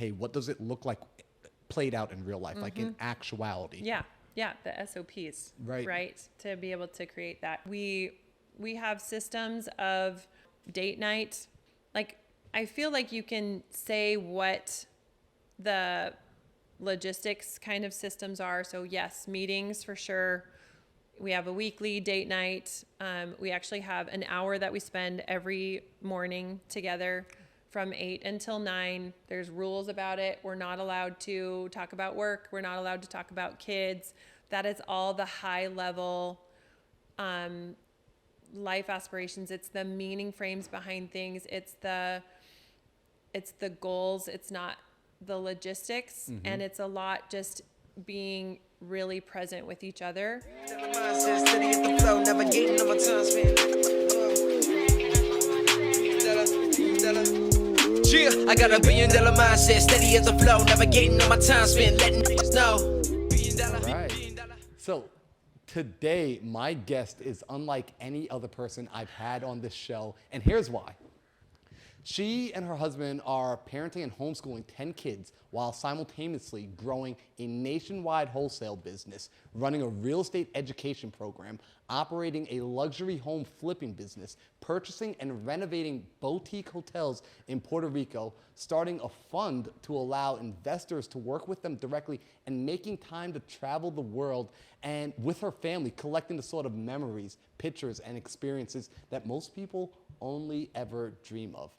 hey, what does it look like played out in real life, like in actuality? Yeah, the SOPs, Right. right? To be able to create that. We have systems of date night. Like, I feel like you can say what the logistics kind of systems are. So yes, meetings for sure. We have a weekly date night. We actually have an hour that we spend every morning together from 8 until 9. There's rules about it. We're not allowed to talk about work. We're not allowed to talk about kids. That is all the high level life aspirations. It's the meaning frames behind things. It's the goals. It's not the logistics. And it's a lot just being really present with each other. I got $1 billion mindset, steady as the flow, navigating on my time spent, letting niggas know. Right. So today, my guest is unlike any other person I've had on this show, and here's why. She and her husband are parenting and homeschooling 10 kids while simultaneously growing a nationwide wholesale business, running a real estate education program, operating a luxury home flipping business, purchasing and renovating boutique hotels in Puerto Rico, starting a fund to allow investors to work with them directly, and making time to travel the world and with her family, collecting the sort of memories, pictures, and experiences that most people only ever dream of.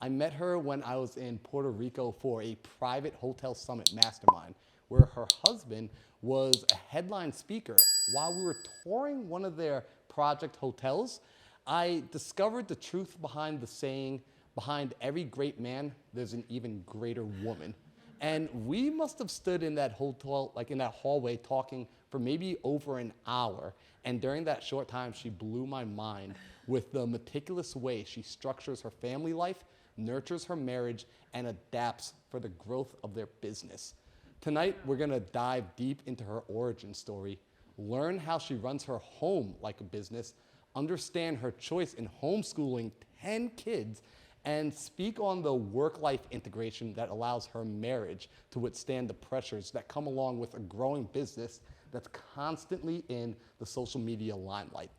I met her when I was in Puerto Rico for a private hotel summit mastermind, where her husband was a headline speaker. While we were touring one of their project hotels, I discovered the truth behind the saying, behind every great man, there's an even greater woman. And we must have stood in that hotel, like in that hallway, talking for maybe over an hour. And during that short time, she blew my mind with the meticulous way she structures her family life, nurtures her marriage, and adapts for the growth of their business. Tonight, we're gonna dive deep into her origin story, learn how she runs her home like a business, understand her choice in homeschooling 10 kids, and speak on the work-life integration that allows her marriage to withstand the pressures that come along with a growing business that's constantly in the social media limelight.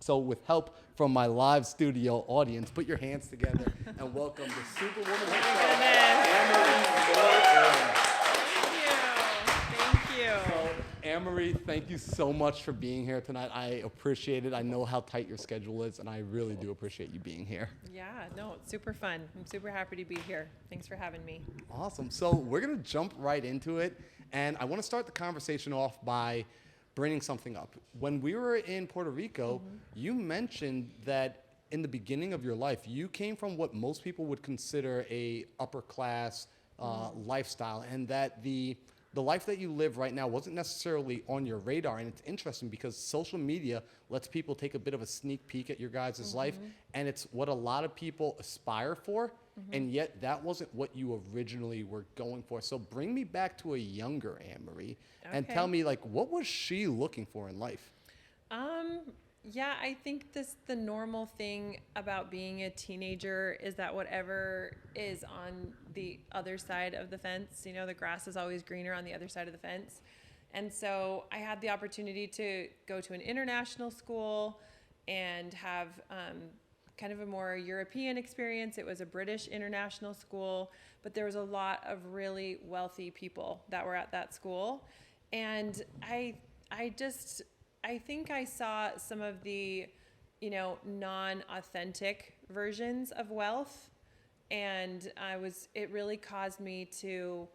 So with help from my live studio audience, put your hands together and welcome the Superwoman herself, Annmarie Norton. Thank you. So, Annmarie, thank you so much for being here tonight. I appreciate it. I know how tight your schedule is, and I really do appreciate you being here. Yeah, no, it's super fun. I'm super happy to be here. Thanks for having me. Awesome. So we're going to jump right into it, and I want to start the conversation off by bringing something up. When we were in Puerto Rico, you mentioned that in the beginning of your life, you came from what most people would consider a upper class lifestyle, and that the life that you live right now wasn't necessarily on your radar. And it's interesting because social media lets people take a bit of a sneak peek at your guys' life, and it's what a lot of people aspire for, and yet that wasn't what you originally were going for. So bring me back to a younger Annmarie and tell me, like, what was she looking for in life? Yeah, I think the normal thing about being a teenager is that whatever is on the other side of the fence, you know, the grass is always greener on the other side of the fence. And so I had the opportunity to go to an international school and have kind of a more European experience. It was a British international school, but there was a lot of really wealthy people that were at that school. And I think I saw some of the, you know, non-authentic versions of wealth, and it really caused me to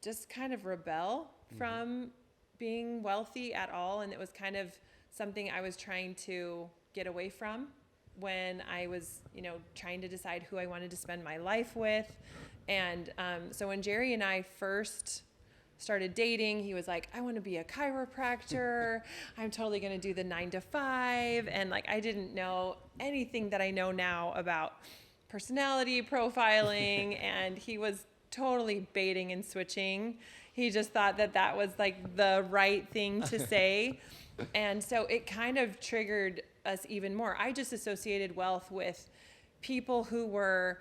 just kind of rebel from being wealthy at all. And it was kind of something I was trying to get away from when I was, you know, trying to decide who I wanted to spend my life with. And so when Jerry and I first started dating, he was like, I want to be a chiropractor. I'm totally going to do the 9 to 5. And like, I didn't know anything that I know now about personality profiling. And he was totally baiting and switching. He just thought that was like the right thing to say. And so it kind of triggered us even more. I just associated wealth with people who were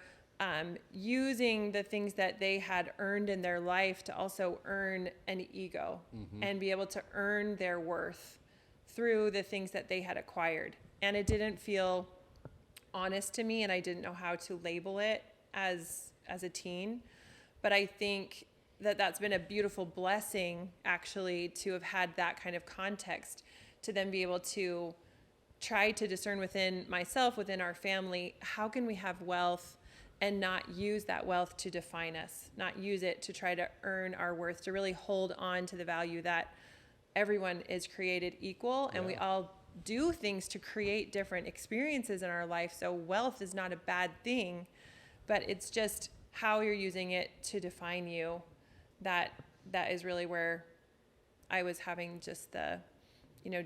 using the things that they had earned in their life to also earn an ego and be able to earn their worth through the things that they had acquired. And it didn't feel honest to me, and I didn't know how to label it as a teen. But I think that that's been a beautiful blessing, actually, to have had that kind of context, to then be able to try to discern within myself, within our family, how can we have wealth and not use that wealth to define us, not use it to try to earn our worth, to really hold on to the value that everyone is created equal, and we all do things to create different experiences in our life. So wealth is not a bad thing, but it's just how you're using it to define you. That is really where I was having just the,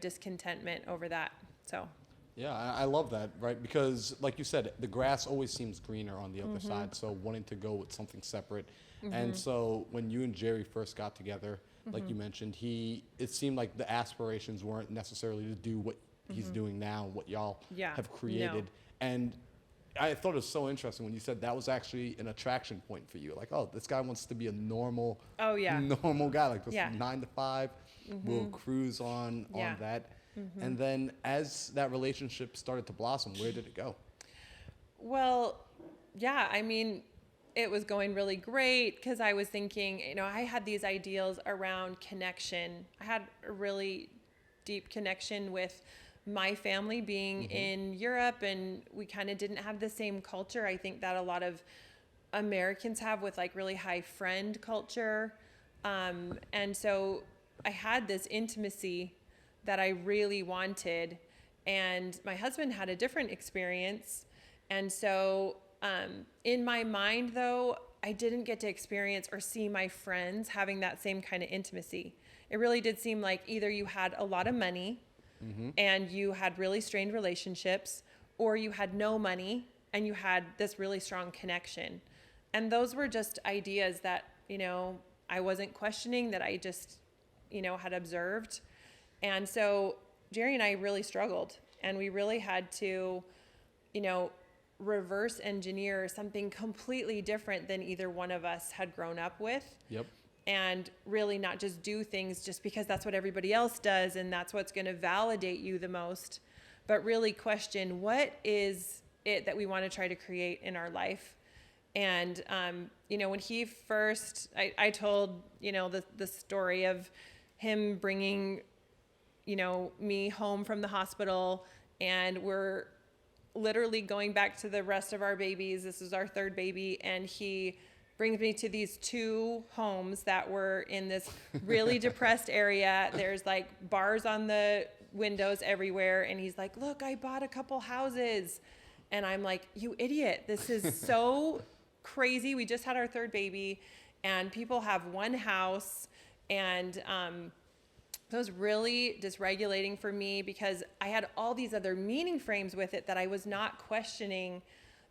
discontentment over that. So. Yeah, I love that, right? Because like you said, the grass always seems greener on the other side. So wanting to go with something separate. And so when you and Jerry first got together, like you mentioned, it seemed like the aspirations weren't necessarily to do what he's doing now, what y'all have created. No. And I thought it was so interesting when you said that was actually an attraction point for you. Like, oh, this guy wants to be a normal guy, like just 9 to 5. We'll cruise on that. And then as that relationship started to blossom, where did it go? Well, I mean, it was going really great because I was thinking, I had these ideals around connection. I had a really deep connection with my family being in Europe, and we kind of didn't have the same culture. I think that a lot of Americans have with like really high friend culture. And so I had this intimacy that I really wanted, and my husband had a different experience. And so in my mind, though, I didn't get to experience or see my friends having that same kind of intimacy. It really did seem like either you had a lot of money and you had really strained relationships, or you had no money and you had this really strong connection. And those were just ideas that, I wasn't questioning, that I just, had observed. And so Jerry and I really struggled, and we really had to, reverse engineer something completely different than either one of us had grown up with. Yep. And really not just do things just because that's what everybody else does and that's what's going to validate you the most, but really question, what is it that we want to try to create in our life? And, when he first, I told, the story of him bringing, me home from the hospital, and we're literally going back to the rest of our babies. This is our third baby. And he brings me to these 2 homes that were in this really depressed area. There's like bars on the windows everywhere. And he's like, look, I bought a couple houses. And I'm like, you idiot. This is so crazy. We just had our third baby and people have one house. And it was really dysregulating for me because I had all these other meaning frames with it that I was not questioning,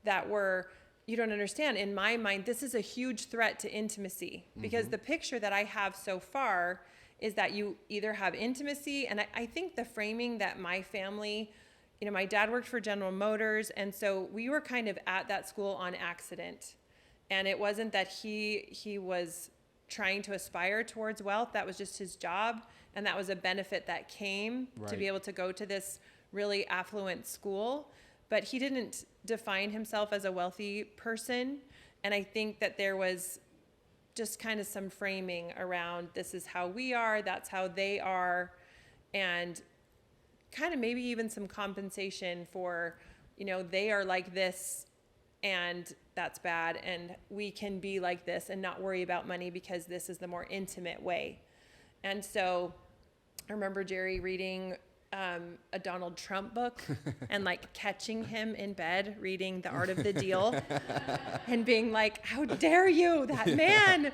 that were, you don't understand, in my mind, this is a huge threat to intimacy, because the picture that I have so far is that you either have intimacy, and I think the framing that my family, my dad worked for General Motors, and so we were kind of at that school on accident. And it wasn't that he was trying to aspire towards wealth. That was just his job, and that was a benefit that came to be able to go to this really affluent school. But he didn't define himself as a wealthy person. And I think that there was just kind of some framing around, this is how we are, that's how they are, and kind of maybe even some compensation for, they are like this and that's bad, and we can be like this and not worry about money because this is the more intimate way. And so I remember Jerry reading a Donald Trump book and like catching him in bed reading The Art of the Deal and being like, how dare you, that man,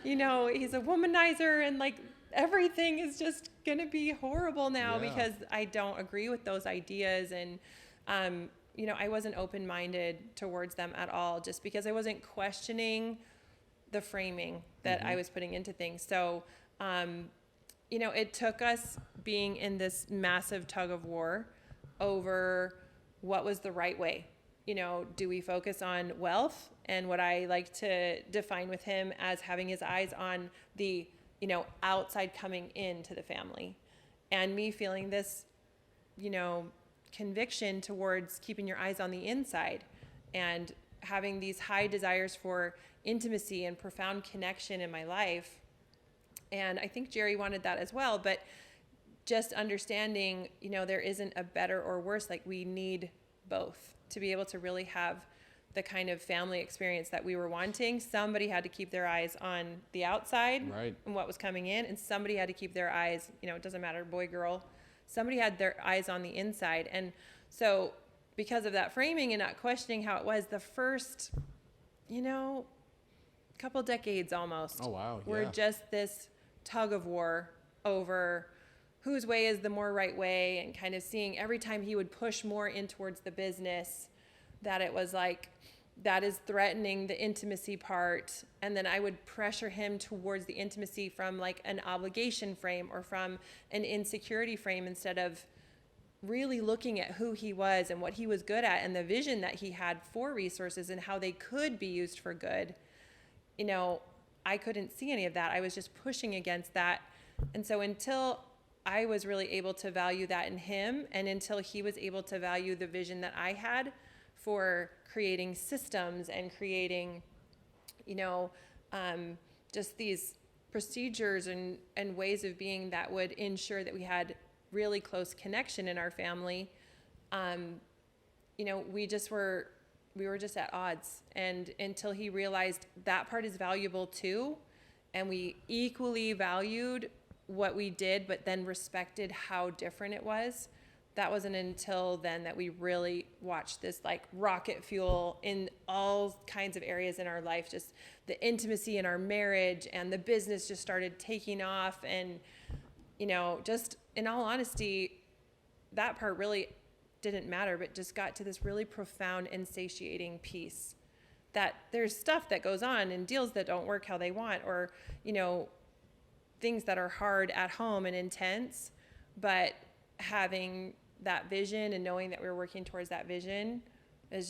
he's a womanizer, and like everything is just gonna be horrible now because I don't agree with those ideas. And I wasn't open-minded towards them at all, just because I wasn't questioning the framing that I was putting into things. So it took us being in this massive tug of war over what was the right way. Do we focus on wealth and what I like to define with him as having his eyes on the, outside coming into the family, and me feeling this, conviction towards keeping your eyes on the inside and having these high desires for intimacy and profound connection in my life. And I think Jerry wanted that as well, but just understanding, there isn't a better or worse, like we need both to be able to really have the kind of family experience that we were wanting. Somebody had to keep their eyes on the outside, right, and what was coming in, and somebody had to keep their eyes, it doesn't matter, boy, girl, somebody had their eyes on the inside. And so because of that framing and not questioning how it was, the first, couple decades almost, oh wow, were just this tug of war over whose way is the more right way, and kind of seeing every time he would push more in towards the business, that it was like, that is threatening the intimacy part. And then I would pressure him towards the intimacy from like an obligation frame or from an insecurity frame, instead of really looking at who he was and what he was good at and the vision that he had for resources and how they could be used for good. I couldn't see any of that. I was just pushing against that. And so until I was really able to value that in him, and until he was able to value the vision that I had for creating systems and creating, just these procedures and ways of being that would ensure that we had really close connection in our family, we were just at odds. And until he realized that part is valuable too, and we equally valued what we did, but then respected how different it was, that wasn't until then that we really watched this like rocket fuel in all kinds of areas in our life. Just the intimacy in our marriage and the business just started taking off. And, just in all honesty, that part really didn't matter, but just got to this really profound and satiating peace, that there's stuff that goes on and deals that don't work how they want, or, things that are hard at home and intense, but having that vision and knowing that we were working towards that vision has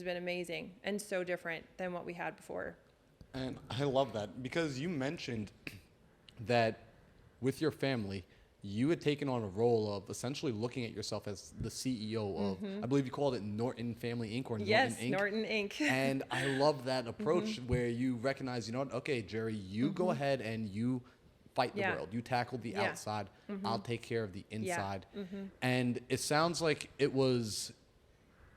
been amazing and so different than what we had before. And I love that, because you mentioned that with your family, you had taken on a role of essentially looking at yourself as the CEO of, I believe you called it Norton Family Inc. or Yes, Norton Inc. Norton Inc. And I love that approach where you recognize, okay, Jerry, you go ahead and you fight the world. You tackle the outside. I'll take care of the inside. And it sounds like it was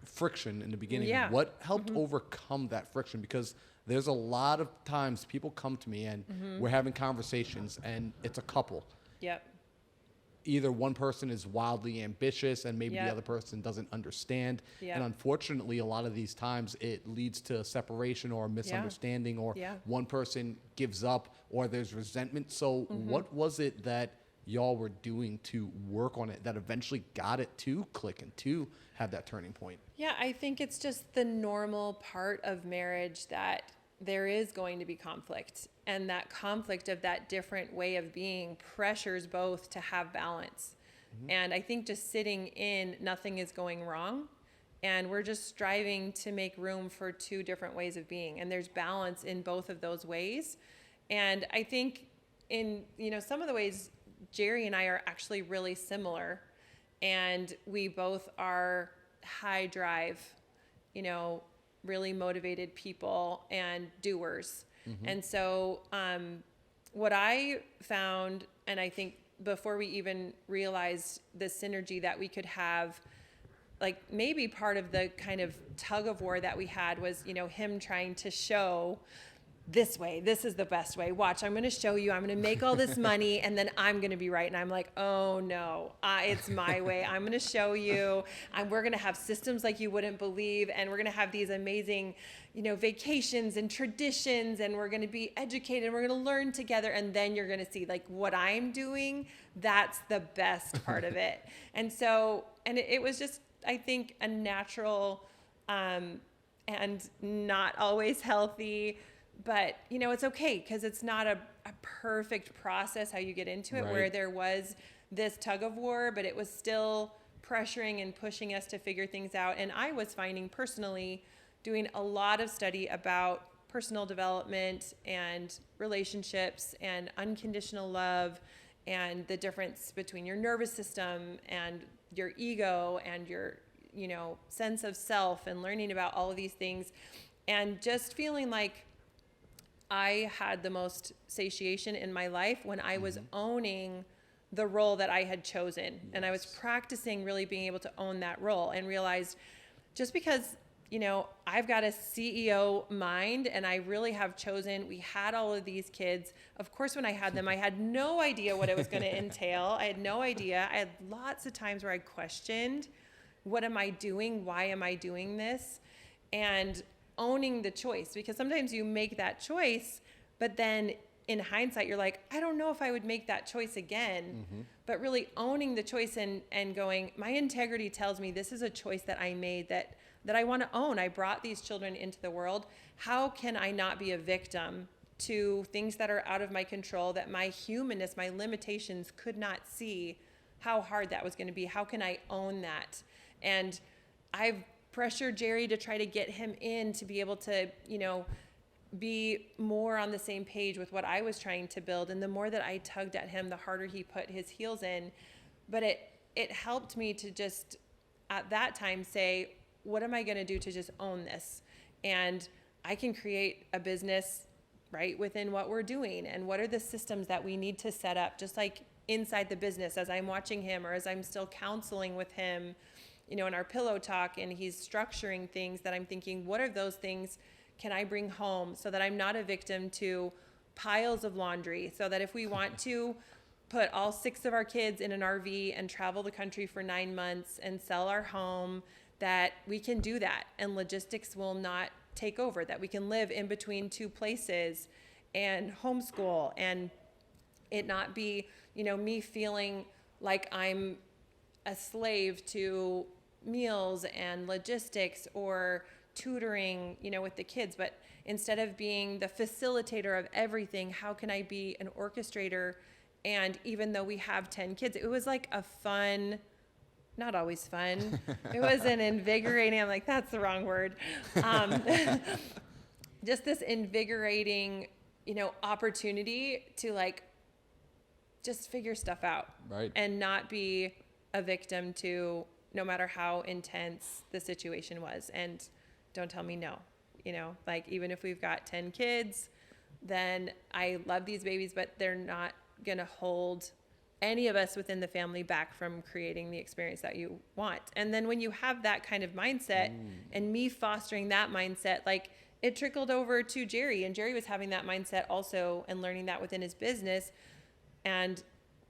friction in the beginning. What helped overcome that friction? Because there's a lot of times people come to me and we're having conversations, and it's a couple. Yep. Either one person is wildly ambitious and maybe the other person doesn't understand. And unfortunately, a lot of these times it leads to separation or a misunderstanding, or one person gives up, or there's resentment. So what was it that y'all were doing to work on it that eventually got it to click and to have that turning point? Yeah, I think it's just the normal part of marriage that there is going to be conflict, and that conflict of that different way of being pressures both to have balance. And I think just sitting in nothing is going wrong, and we're just striving to make room for two different ways of being, and there's balance in both of those ways. And I think in some of the ways Jerry and I are actually really similar, and we both are high drive, really motivated people and doers. And so what I found, and I think before we even realized the synergy that we could have, like maybe part of the kind of tug of war that we had was, him trying to show this way, this is the best way. Watch, I'm going to show you, I'm going to make all this money, and then I'm going to be right. And I'm like, oh no, it's my way. I'm going to show you, and we're going to have systems like you wouldn't believe. And we're going to have these amazing, vacations and traditions, and we're going to be educated, and we're going to learn together. And then you're going to see like what I'm doing. That's the best part of it. And so, and it was just, I think, a natural, and not always healthy, but, it's okay, because it's not a perfect process how you get into it, where there was this tug of war, but it was still pressuring and pushing us to figure things out. And I was finding personally, doing a lot of study about personal development and relationships and unconditional love and the difference between your nervous system and your ego and your, sense of self, and learning about all of these things, and just feeling like I had the most satiation in my life when I was owning the role that I had chosen. Yes. And I was practicing really being able to own that role, and realized just because, I've got a CEO mind and I really have chosen, we had all of these kids. Of course, when I had them, I had no idea what it was going to entail. I had no idea. I had lots of times where I questioned, what am I doing? Why am I doing this? And owning the choice, because sometimes you make that choice, but then in hindsight, you're like, I don't know if I would make that choice again. But really owning the choice and going, my integrity tells me this is a choice that I made that I want to own. I brought these children into the world. How can I not be a victim to things that are out of my control, that my humanness, my limitations could not see how hard that was going to be? How can I own that? And I've pressured Jerry to try to get him in to be able to, be more on the same page with what I was trying to build. And the more that I tugged at him, the harder he put his heels in. But it helped me to just, at that time, say, what am I going to do to just own this? And I can create a business right within what we're doing. And what are the systems that we need to set up, just like inside the business, as I'm watching him or as I'm still counseling with him, in our pillow talk, and he's structuring things that I'm thinking, what are those things can I bring home so that I'm not a victim to piles of laundry, so that if we want to put all 6 of our kids in an RV and travel the country for 9 months and sell our home, that we can do that and logistics will not take over, that we can live in between 2 places and homeschool, and it not be, me feeling like I'm a slave to meals and logistics or tutoring, with the kids. But instead of being the facilitator of everything, how can I be an orchestrator? And even though we have 10 kids, it was like a fun, not always fun. It was an invigorating, I'm like, that's the wrong word. Just this invigorating, opportunity to just figure stuff out. Right. And not be a victim to, no matter how intense the situation was. And don't tell me no, even if we've got 10 kids, then I love these babies, but they're not going to hold any of us within the family back from creating the experience that you want. And then when you have that kind of mindset, and me fostering that mindset, it trickled over to Jerry, and Jerry was having that mindset also and learning that within his business, and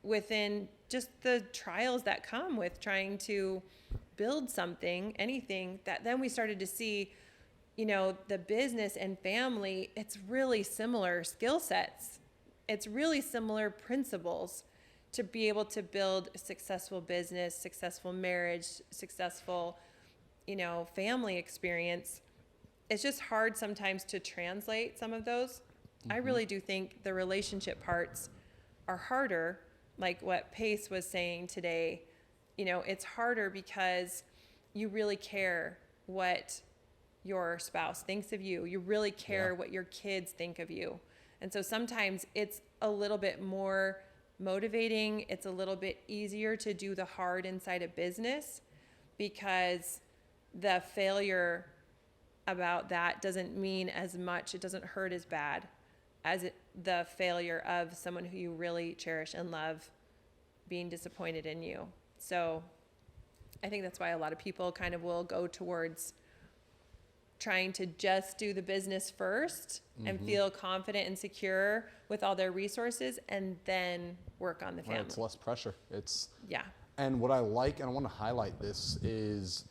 within just the trials that come with trying to build something, anything, that then we started to see, the business and family, it's really similar skill sets. It's really similar principles to be able to build a successful business, successful marriage, successful, family experience. It's just hard sometimes to translate some of those. I really do think the relationship parts are harder, like what Pace was saying today. It's harder because you really care what your spouse thinks of you. You really care what your kids think of you. And so sometimes it's a little bit more motivating. It's a little bit easier to do the hard inside a business, because the failure about that doesn't mean as much. It doesn't hurt as bad as the failure of someone who you really cherish and love being disappointed in you. So I think that's why a lot of people kind of will go towards trying to just do the business first and feel confident and secure with all their resources, and then work on the family. Right, it's less pressure. Yeah. And what I like, and I want to highlight this, is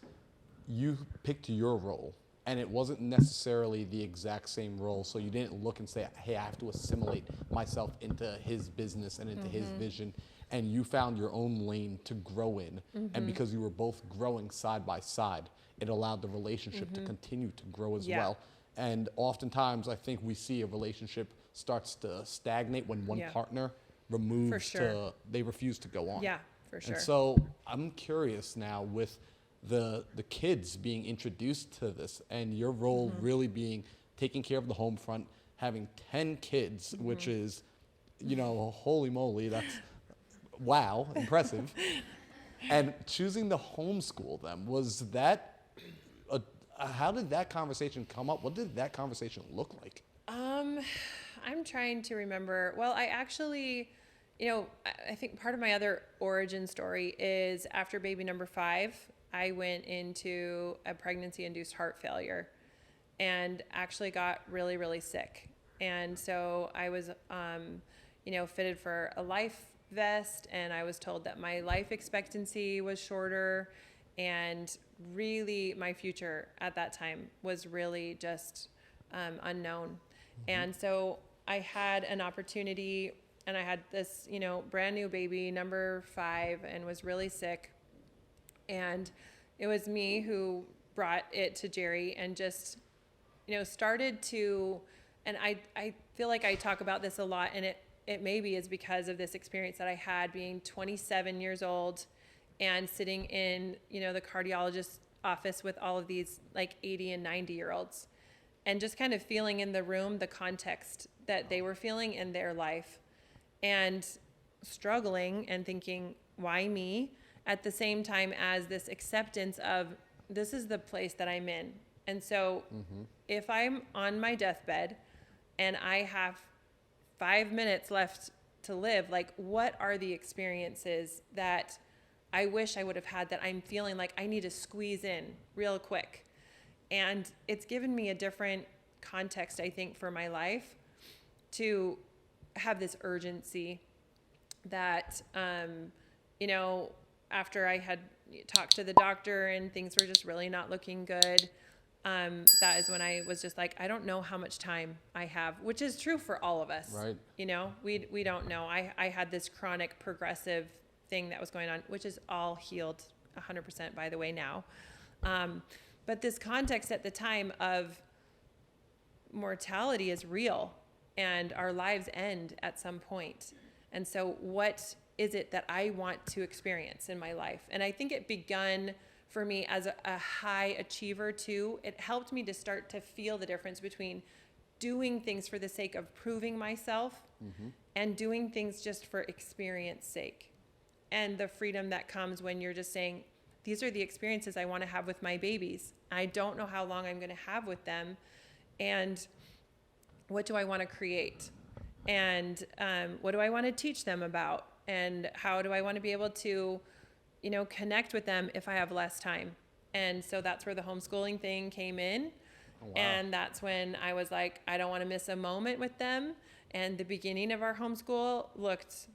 you picked your role, and it wasn't necessarily the exact same role. So you didn't look and say, hey, I have to assimilate myself into his business and into his vision. And you found your own lane to grow in. And because you were both growing side by side, it allowed the relationship to continue to grow as well. And oftentimes I think we see a relationship starts to stagnate when one partner removes they refuse to go on. Yeah, for sure. And so I'm curious now, with the kids being introduced to this, and your role really being taking care of the home front, having 10 kids, which is, holy moly, that's wow, impressive. And choosing to homeschool them, was that how did that conversation come up? What did that conversation look like? I'm trying to remember. Well, I actually, I think part of my other origin story is after baby number 5, I went into a pregnancy-induced heart failure and actually got really, really sick. And so I was, fitted for a life vest, and I was told that my life expectancy was shorter, and really my future at that time was really just unknown. And so I had an opportunity, and I had this, brand new baby, number 5, and was really sick. And it was me who brought it to Jerry and just, started to, and I feel like I talk about this a lot, and it maybe is because of this experience that I had being 27 years old and sitting in, the cardiologist's office with all of these like 80 and 90-year-olds, and just kind of feeling in the room the context that they were feeling in their life, and struggling and thinking, why me? At the same time as this acceptance of, this is the place that I'm in. And so if I'm on my deathbed and I have 5 minutes left to live, like, what are the experiences that I wish I would have had that I'm feeling like I need to squeeze in real quick? And it's given me a different context, I think, for my life, to have this urgency that, after I had talked to the doctor and things were just really not looking good, that is when I was just like, I don't know how much time I have, which is true for all of us. Right. We don't know. I had this chronic progressive thing that was going on, which is all healed 100% by the way now. But this context at the time of mortality is real, and our lives end at some point. And so what is it that I want to experience in my life? And I think it begun for me as a high achiever too. It helped me to start to feel the difference between doing things for the sake of proving myself and doing things just for experience sake. And the freedom that comes when you're just saying, these are the experiences I want to have with my babies. I don't know how long I'm going to have with them. And what do I want to create? And what do I want to teach them about? And how do I want to be able to, connect with them if I have less time? And so that's where the homeschooling thing came in. Oh, wow. And that's when I was like, I don't want to miss a moment with them. And the beginning of our homeschool looked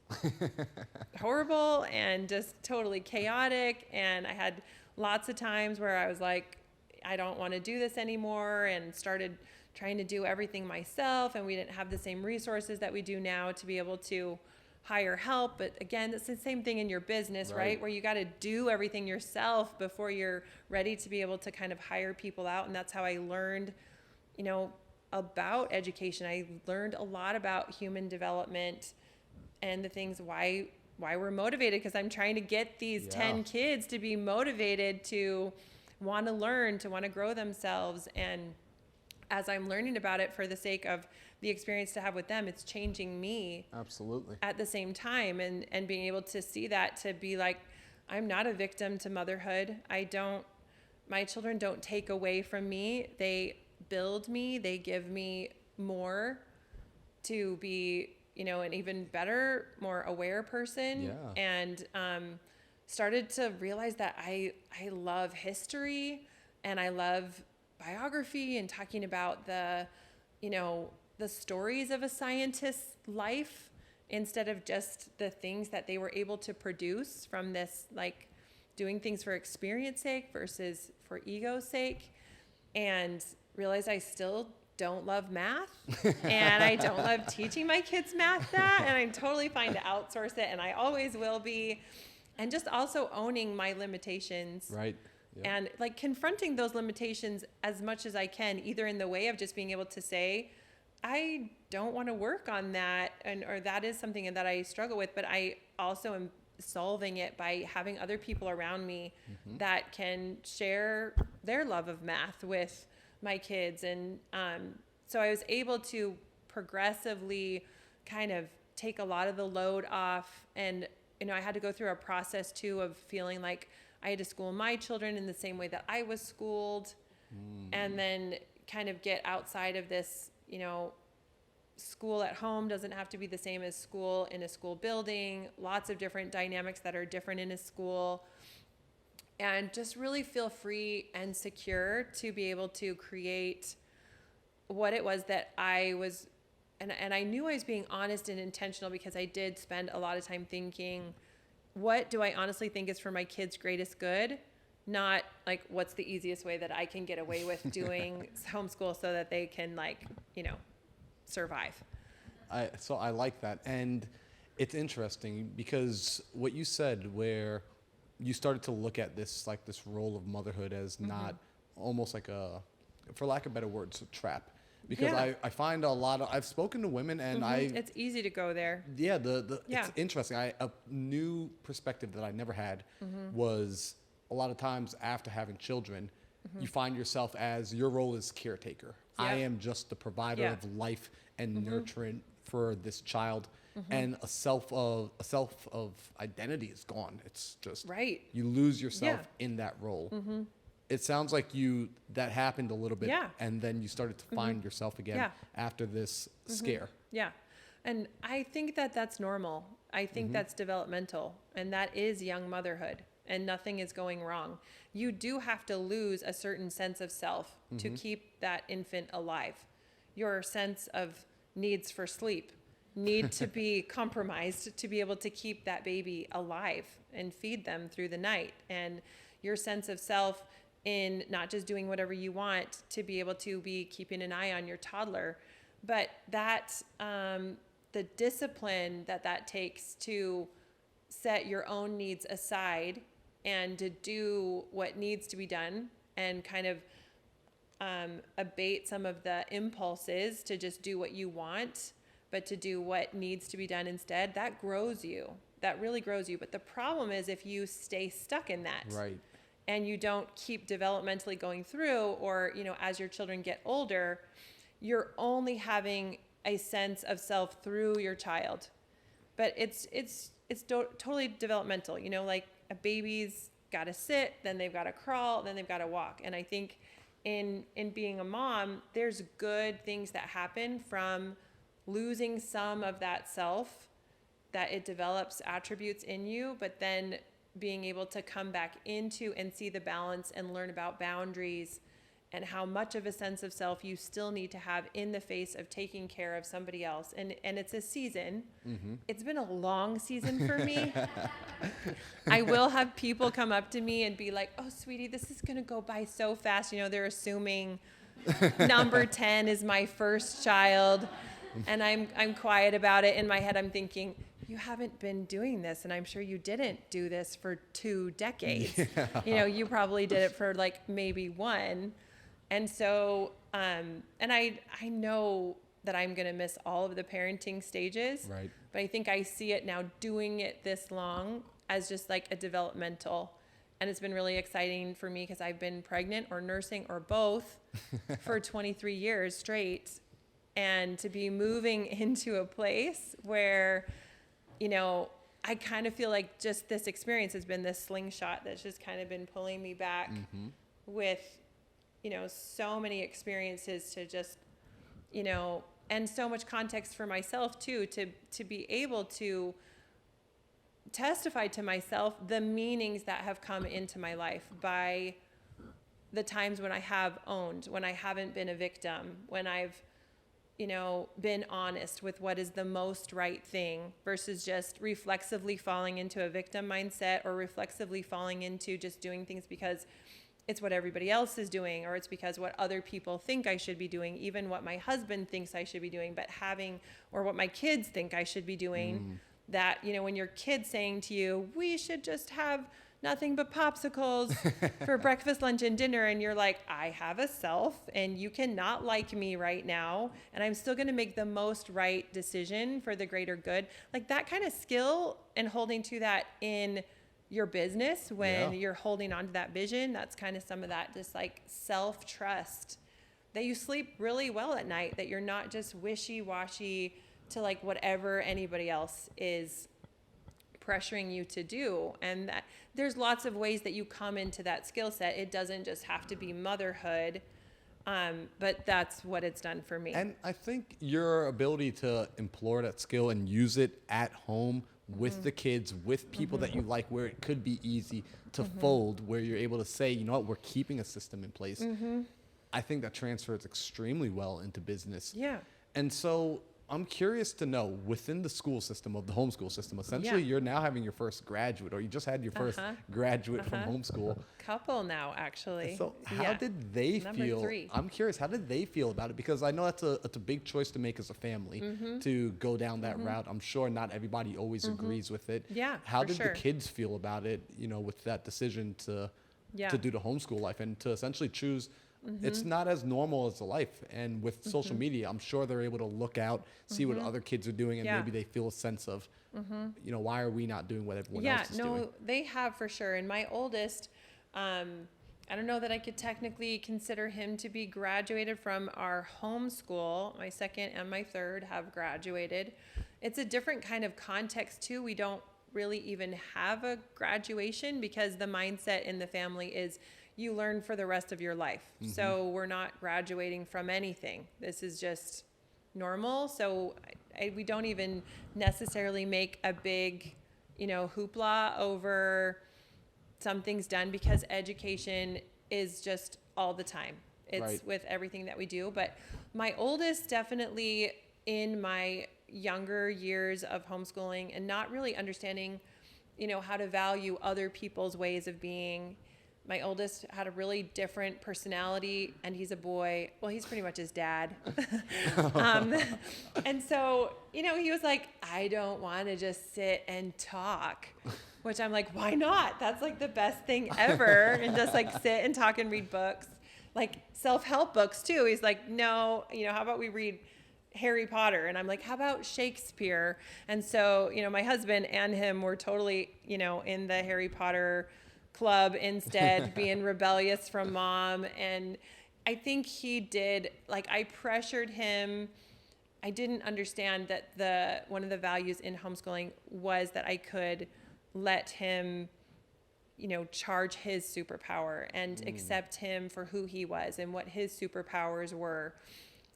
horrible and just totally chaotic. And I had lots of times where I was like, I don't want to do this anymore, and started trying to do everything myself. And we didn't have the same resources that we do now to be able to hire help. But again, it's the same thing in your business, right? Where you got to do everything yourself before you're ready to be able to kind of hire people out. And that's how I learned, about education. I learned a lot about human development and the things why we're motivated, because I'm trying to get these 10 kids to be motivated to want to learn, to want to grow themselves. And as I'm learning about it for the sake of the experience to have with them, it's changing me. Absolutely. At the same time, and being able to see that, to be like, I'm not a victim to motherhood. My children don't take away from me. They build me. They give me more to be, an even better, more aware person. Yeah. And started to realize that I love history, and I love biography and talking about the stories of a scientist's life, instead of just the things that they were able to produce from this, like doing things for experience sake versus for ego's sake. And realize I still don't love math and I don't love teaching my kids math, and I'm totally fine to outsource it, and I always will be. And just also owning my limitations. Right. Yep. And like confronting those limitations as much as I can, either in the way of just being able to say, I don't want to work on that, or that is something that I struggle with, but I also am solving it by having other people around me that can share their love of math with my kids. And so I was able to progressively kind of take a lot of the load off. And, you know, I had to go through a process too of feeling like I had to school my children in the same way that I was schooled. And then kind of get outside of this, you know, school at home doesn't have to be the same as school in a school building, lots of different dynamics that are different in a school, and just really feel free and secure to be able to create what it was that I was, and I knew I was being honest and intentional, because I did spend a lot of time thinking, what do I honestly think is for my kids' greatest good? Not like, what's the easiest way that I can get away with doing homeschool so that they can, like, you know, survive. So I like that. And it's interesting because what you said, where you started to look at this, like this role of motherhood as not almost like a, for lack of better words, a trap. Because I find a lot of, I've spoken to women and it's easy to go there. Yeah, it's interesting. A new perspective that I never had was a lot of times after having children, you find yourself as your role is caretaker. I am just the provider of life and nurturing for this child, and a self of identity is gone. It's just you lose yourself in that role. It sounds like that happened a little bit, and then you started to find yourself again after this scare. Yeah, and I think that that's normal. I think that's developmental, and that is young motherhood, and nothing is going wrong. You do have to lose a certain sense of self to keep that infant alive. Your sense of needs for sleep need to be compromised to be able to keep that baby alive and feed them through the night. And your sense of self in not just doing whatever you want to be able to be keeping an eye on your toddler, but that the discipline that takes to set your own needs aside and to do what needs to be done, and kind of abate some of the impulses to just do what you want, but to do what needs to be done instead. That grows you. That really grows you. But the problem is if you stay stuck in that, Right. and you don't keep developmentally going through, or, you know, as your children get older, you're only having a sense of self through your child. But it's totally developmental. You know, like a baby's got to sit, then they've got to crawl, then they've got to walk. And I think in being a mom, there's good things that happen from losing some of that self, that it develops attributes in you, but then being able to come back into and see the balance and learn about boundaries and how much of a sense of self you still need to have in the face of taking care of somebody else. And it's a season. It's been a long season for me. I will have people come up to me and be like, oh, sweetie, this is going to go by so fast. You know, they're assuming number 10 is my first child. And I'm quiet about it. In my head, I'm thinking, you haven't been doing this, and I'm sure you didn't do this for 2 decades. Yeah. You know, you probably did it for like maybe 1. And so, and I know that I'm going to miss all of the parenting stages, Right. but I think I see it now doing it this long as just like a developmental. And it's been really exciting for me because I've been pregnant or nursing or both for 23 years straight. And to be moving into a place where, you know, I kind of feel like just this experience has been this slingshot that's just kind of been pulling me back with, you know, so many experiences to just, you know, and so much context for myself too, to be able to testify to myself the meanings that have come into my life by the times when I have owned, when I haven't been a victim, when I've, you know, been honest with what is the most right thing versus just reflexively falling into a victim mindset, or reflexively falling into just doing things because it's what everybody else is doing, or it's because what other people think I should be doing, even what my husband thinks I should be doing, but having, or what my kids think I should be doing. That, you know, when your kid's saying to you, we should just have nothing but popsicles for breakfast, lunch, and dinner. And you're like, I have a self and you cannot like me right now. And I'm still going to make the most right decision for the greater good. Like that kind of skill and holding to that in your business when you're holding on to that vision, that's kind of some of that just like self-trust that you sleep really well at night, that you're not just wishy-washy to like whatever anybody else is pressuring you to do. And that there's lots of ways that you come into that skill set. It doesn't just have to be motherhood, but that's what it's done for me. And I think your ability to employ that skill and use it at home with the kids, with people that you like, where it could be easy to fold, where you're able to say, you know what, we're keeping a system in place. I think that transfers extremely well into business. Yeah. And so I'm curious to know, within the school system of the homeschool system, essentially you're now having your first graduate, or you just had your first graduate from homeschool. Couple now, actually. So how did they Number feel? 3. I'm curious, how did they feel about it? Because I know that's a big choice to make as a family, to go down that route. I'm sure not everybody always agrees with it. Yeah, How for did sure. the kids feel about it, you know, with that decision to do the homeschool life and to essentially choose? It's not as normal as a life. And with social media, I'm sure they're able to look out, see what other kids are doing, and maybe they feel a sense of, you know, why are we not doing what everyone else is doing? They have for sure. And my oldest, I don't know that I could technically consider him to be graduated from our homeschool. My second and my third have graduated. It's a different kind of context too. We don't really even have a graduation because the mindset in the family is you learn for the rest of your life. So we're not graduating from anything. This is just normal. So we don't even necessarily make a big, you know, hoopla over something's done because education is just all the time. It's with everything that we do. But my oldest definitely in my younger years of homeschooling and not really understanding, you know, how to value other people's ways of being. My oldest had a really different personality, and he's a boy. Well, he's pretty much his dad. And so, you know, he was like, I don't want to just sit and talk, which I'm like, why not? That's like the best thing ever. And just like sit and talk and read books, like self-help books too. He's like, no, you know, how about we read Harry Potter? And I'm like, how about Shakespeare? And so, you know, my husband and him were totally, you know, in the Harry Potter club instead, being rebellious from mom. And I think he did, like, I pressured him. I didn't understand that one of the values in homeschooling was that I could let him, you know, charge his superpower and accept him for who he was and what his superpowers were.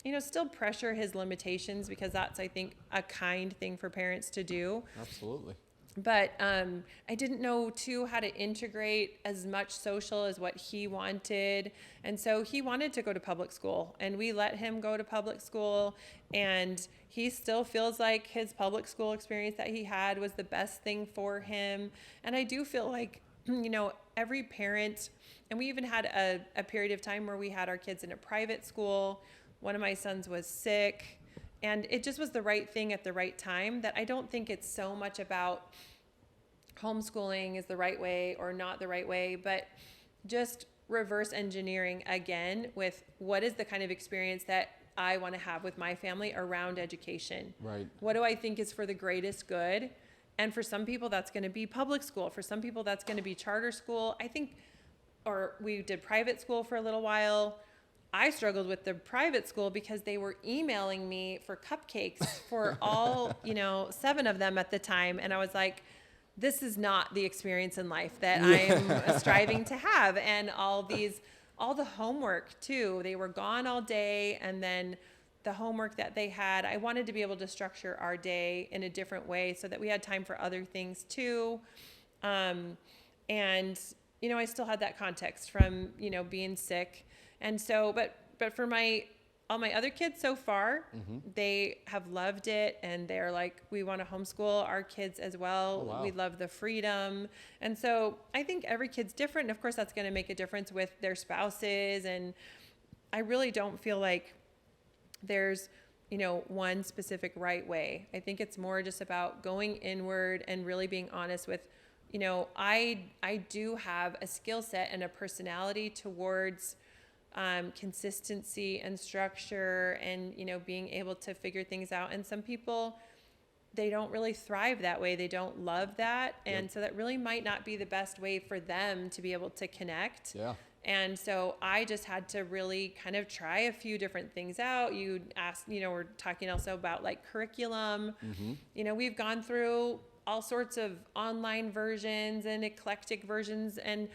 You know, still pressure his limitations because that's, I think, a kind thing for parents to do. Absolutely. But I didn't know, too, how to integrate as much social as what he wanted. And so he wanted to go to public school, and we let him go to public school. And he still feels like his public school experience that he had was the best thing for him. And I do feel like, you know, every parent, and we even had a period of time where we had our kids in a private school. One of my sons was sick. And it just was the right thing at the right time, that I don't think it's so much about homeschooling is the right way or not the right way, but just reverse engineering again with what is the kind of experience that I want to have with my family around education. Right. What do I think is for the greatest good? And for some people, that's going to be public school. For some people, that's going to be charter school. I think, or we did private school for a little while. I struggled with the private school because they were emailing me for cupcakes for all, you know, 7 of them at the time. And I was like, this is not the experience in life that I'm striving to have. And all the homework too, they were gone all day. And then the homework that they had, I wanted to be able to structure our day in a different way so that we had time for other things too. And, you know, I still had that context from, you know, being sick. And so, but for all my other kids so far, they have loved it, and they're like, we want to homeschool our kids as well. Oh, wow. We love the freedom. And so I think every kid's different. And of course, that's going to make a difference with their spouses. And I really don't feel like there's, you know, one specific right way. I think it's more just about going inward and really being honest with, I do have a skill set and a personality towards consistency and structure and, being able to figure things out. And some people, they don't really thrive that way. They don't love that. And so that really might not be the best way for them to be able to connect. Yeah. And so I just had to really kind of try a few different things out. You asked, we're talking also about like curriculum. We've gone through all sorts of online versions and eclectic versions and,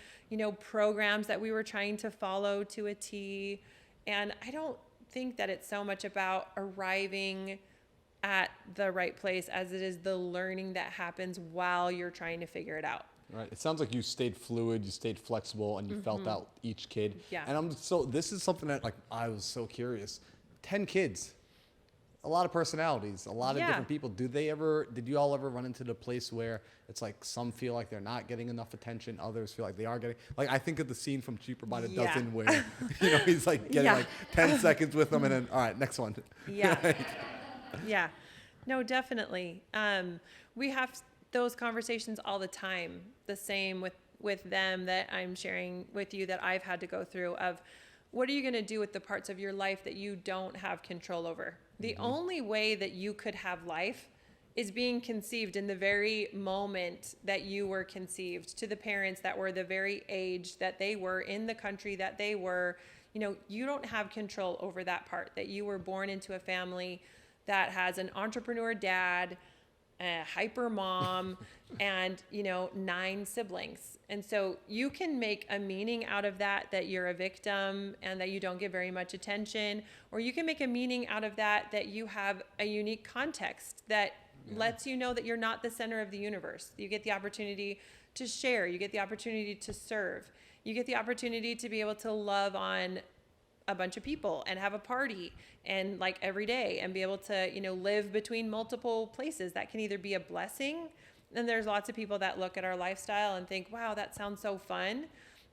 programs that we were trying to follow to a T. And I don't think that it's so much about arriving at the right place as it is the learning that happens while you're trying to figure it out. Right. It sounds like you stayed fluid, you stayed flexible, and you felt out each kid. Yeah. And this is something that I was so curious. 10 kids, a lot of personalities, a lot of different people. Did you all ever run into the place where it's like some feel like they're not getting enough attention, others feel like they are getting, I think of the scene from Cheaper by the Dozen where, he's like getting like 10 seconds with them and then, all right, next one. Yeah. Yeah. No, definitely. We have those conversations all the time. The same with them that I'm sharing with you that I've had to go through of what are you going to do with the parts of your life that you don't have control over? The only way that you could have life is being conceived in the very moment that you were conceived, to the parents that were the very age that they were in the country that they were. You don't have control over that part, that you were born into a family that has an entrepreneur dad, a hyper mom, and 9 siblings. And so you can make a meaning out of that you're a victim and that you don't get very much attention, or you can make a meaning out of that you have a unique context that lets you know that you're not the center of the universe. You get the opportunity to share, you get the opportunity to serve, you get the opportunity to be able to love on a bunch of people and have a party and like every day and be able to, live between multiple places. That can either be a blessing. And there's lots of people that look at our lifestyle and think, wow, that sounds so fun.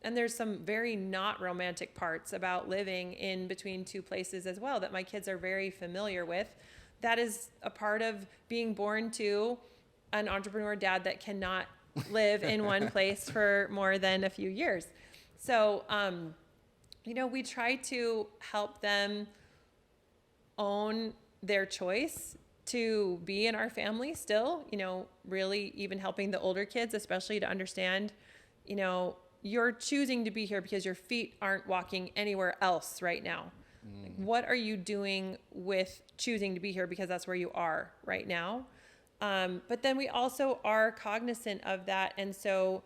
And there's some very not romantic parts about living in between 2 places as well that my kids are very familiar with. That is a part of being born to an entrepreneur dad that cannot live in one place for more than a few years. So, we try to help them own their choice to be in our family still, really even helping the older kids, especially to understand, you're choosing to be here because your feet aren't walking anywhere else right now. What are you doing with choosing to be here because that's where you are right now? But then we also are cognizant of that. And so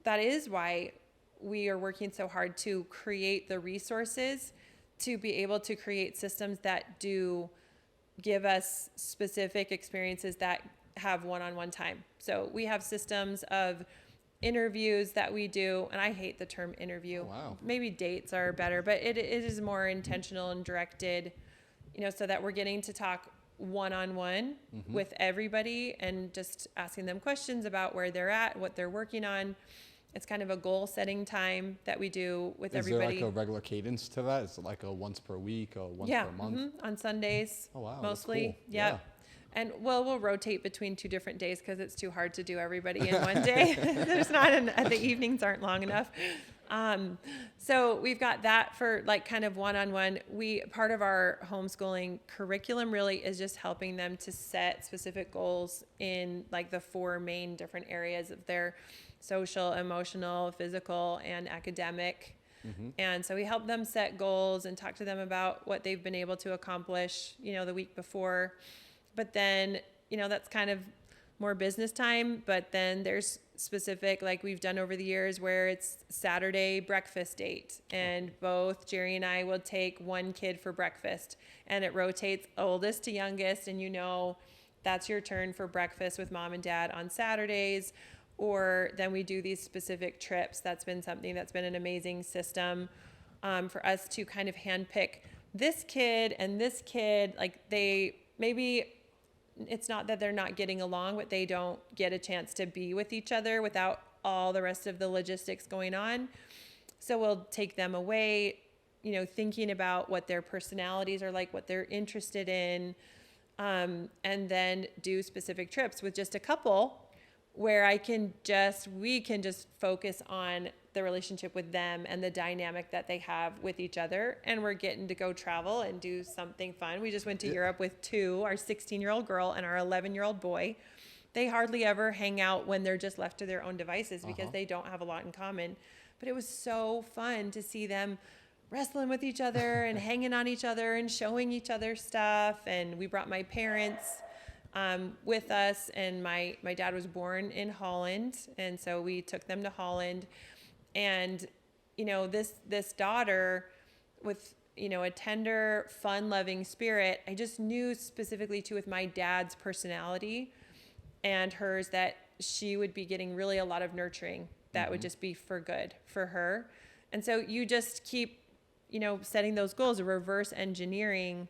that is why we are working so hard to create the resources to be able to create systems that do give us specific experiences that have one-on-one time. So we have systems of interviews that we do, and I hate the term interview. Oh, wow. Maybe dates are better, but it is more intentional and directed, so that we're getting to talk one-on-one with everybody and just asking them questions about where they're at, what they're working on. It's kind of a goal setting time that we do with everybody. Is there like a regular cadence to that? Is it like a once per week or once per month? On Sundays. Oh, wow. Mostly. That's cool. Yep. Yeah. And we'll rotate between 2 different days because it's too hard to do everybody in one day. There's not the evenings aren't long enough. So we've got that for like kind of one-on-one. Part of our homeschooling curriculum really is just helping them to set specific goals in like the 4 main different areas of their social, emotional, physical, and academic. And so we help them set goals and talk to them about what they've been able to accomplish, the week before. But then, that's kind of more business time. But then there's specific, like we've done over the years, where it's Saturday breakfast date. And both Jerry and I will take 1 kid for breakfast. And it rotates oldest to youngest. And that's your turn for breakfast with mom and dad on Saturdays. Or then we do these specific trips. That's been something that's been an amazing system for us to kind of handpick this kid and this kid. Like maybe it's not that they're not getting along, but they don't get a chance to be with each other without all the rest of the logistics going on. So we'll take them away, thinking about what their personalities are like, what they're interested in, and then do specific trips with just a couple where we can just focus on the relationship with them and the dynamic that they have with each other. And we're getting to go travel and do something fun. We just went to Europe with our 16-year-old girl and our 11-year-old boy. They hardly ever hang out when they're just left to their own devices because they don't have a lot in common. But it was so fun to see them wrestling with each other and hanging on each other and showing each other stuff. And we brought my parents with us, and my dad was born in Holland, and so we took them to Holland. And this daughter with a tender, fun-loving spirit, I just knew specifically too with my dad's personality and hers that she would be getting really a lot of nurturing that would just be for good for her. And so you just keep setting those goals of reverse engineering.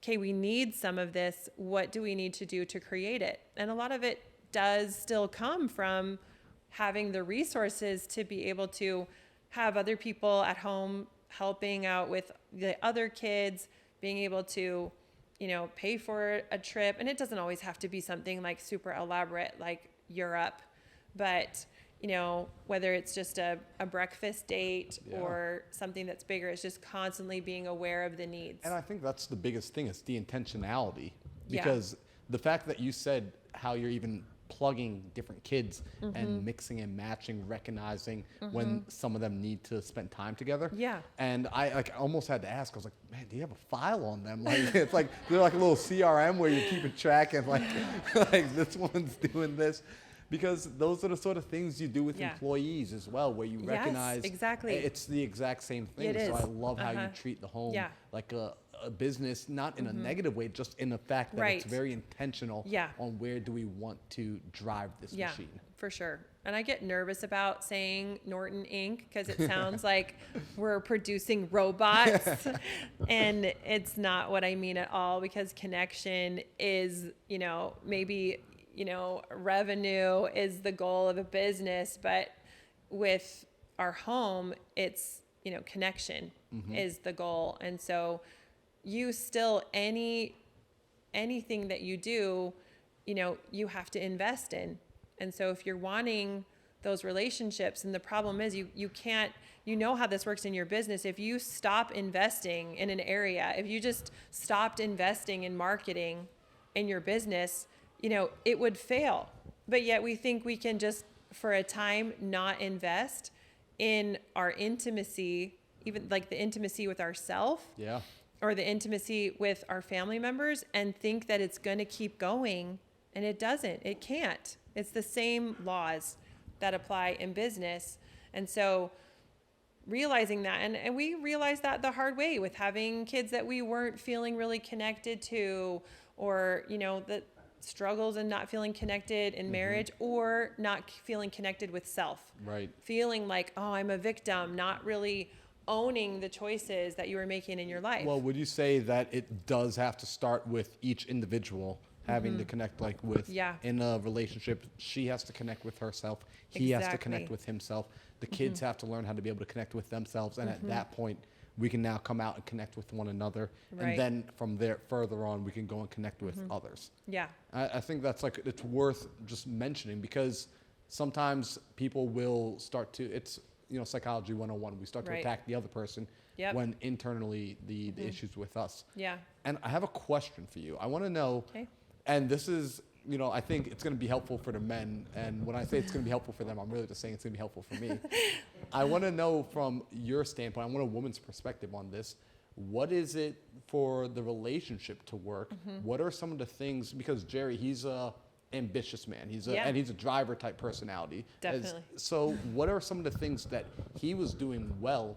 Okay, we need some of this. What do we need to do to create it? And a lot of it does still come from having the resources to be able to have other people at home helping out with the other kids, being able to, pay for a trip. And it doesn't always have to be something like super elaborate like Europe, but whether it's just a breakfast date or something that's bigger, it's just constantly being aware of the needs. And I think that's the biggest thing, is the intentionality. Because the fact that you said how you're even plugging different kids and mixing and matching, recognizing when some of them need to spend time together. Yeah. And I almost had to ask, I was like, man, do you have a file on them? Like, it's like, they're like a little CRM where you're keeping track and like this one's doing this. Because those are the sort of things you do with employees as well, where you recognize exactly. It's the exact same thing. It is. So I love how you treat the home like a business, not in a negative way, just in the fact that it's very intentional on where do we want to drive this machine. For sure. And I get nervous about saying Norton Inc. because it sounds like we're producing robots. And it's not what I mean at all, because connection is, maybe revenue is the goal of a business, but with our home, it's, connection is the goal. And so you still, anything that you do, you have to invest in. And so if you're wanting those relationships, and the problem is you can't, how this works in your business. If you stop investing in an area, if you just stopped investing in marketing in your business, it would fail. But yet we think we can just, for a time, not invest in our intimacy, even like the intimacy with ourselves. Yeah. Or the intimacy with our family members, and think that it's going to keep going. And it doesn't. It can't. It's the same laws that apply in business. And so realizing that, and we realized that the hard way with having kids that we weren't feeling really connected to, or, the struggles and not feeling connected in marriage, or not feeling connected with self. Right. Feeling like, oh, I'm a victim, not really owning the choices that you were making in your life. Well, would you say that it does have to start with each individual having to connect, like with, in a relationship, she has to connect with herself, he has to connect with himself, the kids have to learn how to be able to connect with themselves, and at that point, we can now come out and connect with one another, and then from there, further on, we can go and connect with others. Yeah. I think that's like, it's worth just mentioning, because sometimes people will start to, it's, psychology 101, we start to attack the other person when internally the issue's with us. Yeah. And I have a question for you. I want to know, and this is, I think it's going to be helpful for the men. And when I say it's going to be helpful for them, I'm really just saying it's going to be helpful for me. I want to know from your standpoint, I want a woman's perspective on this. What is it for the relationship to work? What are some of the things, because Jerry, he's a ambitious man. And he's a driver type personality. Definitely. So what are some of the things that he was doing well,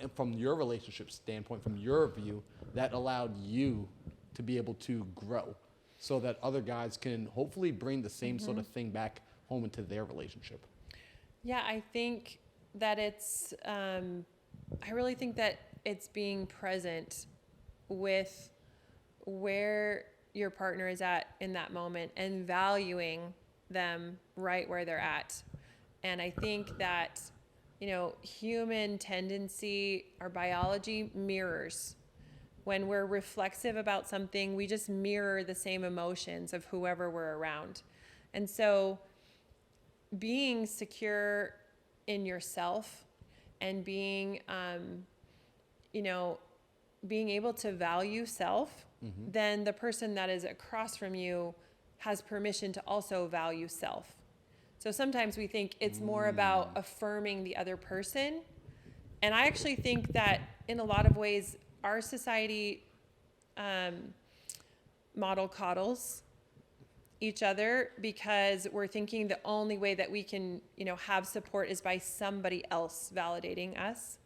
and from your relationship standpoint, from your view, that allowed you to be able to grow, so that other guys can hopefully bring the same sort of thing back home into their relationship? Yeah, I think that it's, I really think that it's being present with where your partner is at in that moment and valuing them right where they're at. And I think that, human tendency, our biology mirrors. When we're reflexive about something, we just mirror the same emotions of whoever we're around. And so being secure in yourself and being, being able to value self, then the person that is across from you has permission to also value self. So sometimes we think it's more about affirming the other person. And I actually think that in a lot of ways, our society model coddles each other because we're thinking the only way that we can, have support is by somebody else validating us.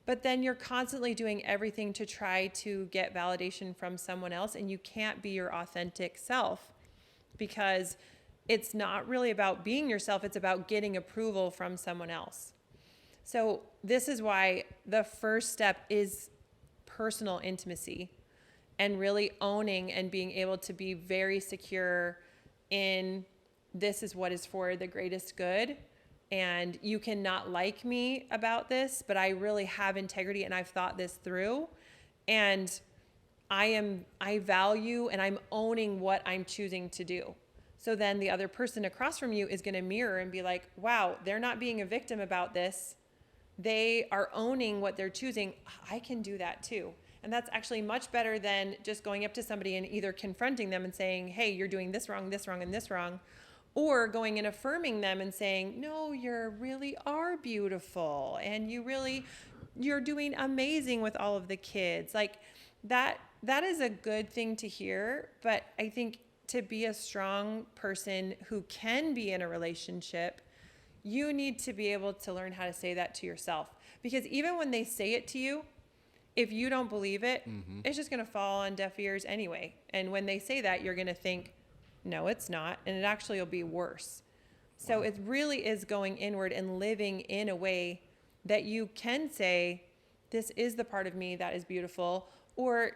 But then you're constantly doing everything to try to get validation from someone else, and you can't be your authentic self because it's not really about being yourself, it's about getting approval from someone else. So this is why the first step is personal intimacy and really owning and being able to be very secure in this is what is for the greatest good. And you cannot like me about this, but I really have integrity and I've thought this through. And I value and I'm owning what I'm choosing to do. So then the other person across from you is going to mirror and be like, wow, they're not being a victim about this. They are owning what they're choosing. I can do that too. And that's actually much better than just going up to somebody and either confronting them and saying, hey, you're doing this wrong, and this wrong. Or going and affirming them and saying, no, you really are beautiful. And you're doing amazing with all of the kids. Like that is a good thing to hear. But I think to be a strong person who can be in a relationship, you need to be able to learn how to say that to yourself. Because even when they say it to you, if you don't believe it, it's just going to fall on deaf ears anyway. And when they say that, you're going to think, no, it's not. And it actually will be worse. So it really is going inward and living in a way that you can say, this is the part of me that is beautiful, or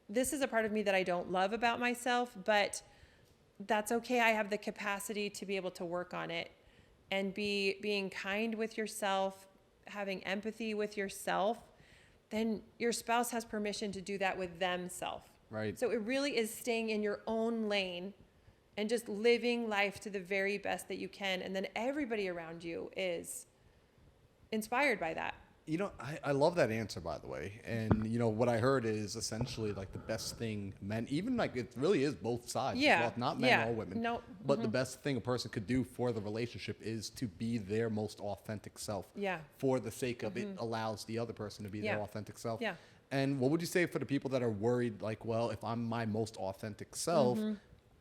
this is a part of me that I don't love about myself, but that's okay. I have the capacity to be able to work on it and being kind with yourself, having empathy with yourself. Then your spouse has permission to do that with themselves. Right. So it really is staying in your own lane and just living life to the very best that you can. And then everybody around you is inspired by that. I love that answer, by the way. And, what I heard is essentially like the best thing men, even like it really is both sides. Yeah. Well, not men or women. No. But the best thing a person could do for the relationship is to be their most authentic self. Yeah. For the sake of it allows the other person to be their authentic self. Yeah. And what would you say for the people that are worried, like, well, if I'm my most authentic self,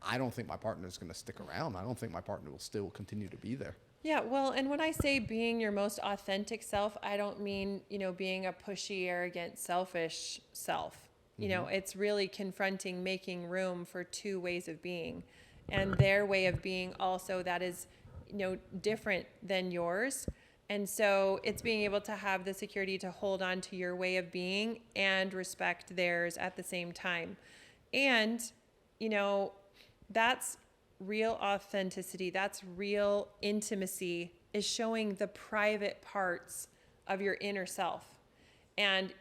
I don't think my partner is going to stick around. I don't think my partner will still continue to be there. Yeah, well, and when I say being your most authentic self, I don't mean, being a pushy, arrogant, selfish self. It's really confronting, making room for two ways of being. And their way of being also that is, different than yours. And so it's being able to have the security to hold on to your way of being and respect theirs at the same time. And, that's real authenticity, that's real intimacy, is showing the private parts of your inner self. And,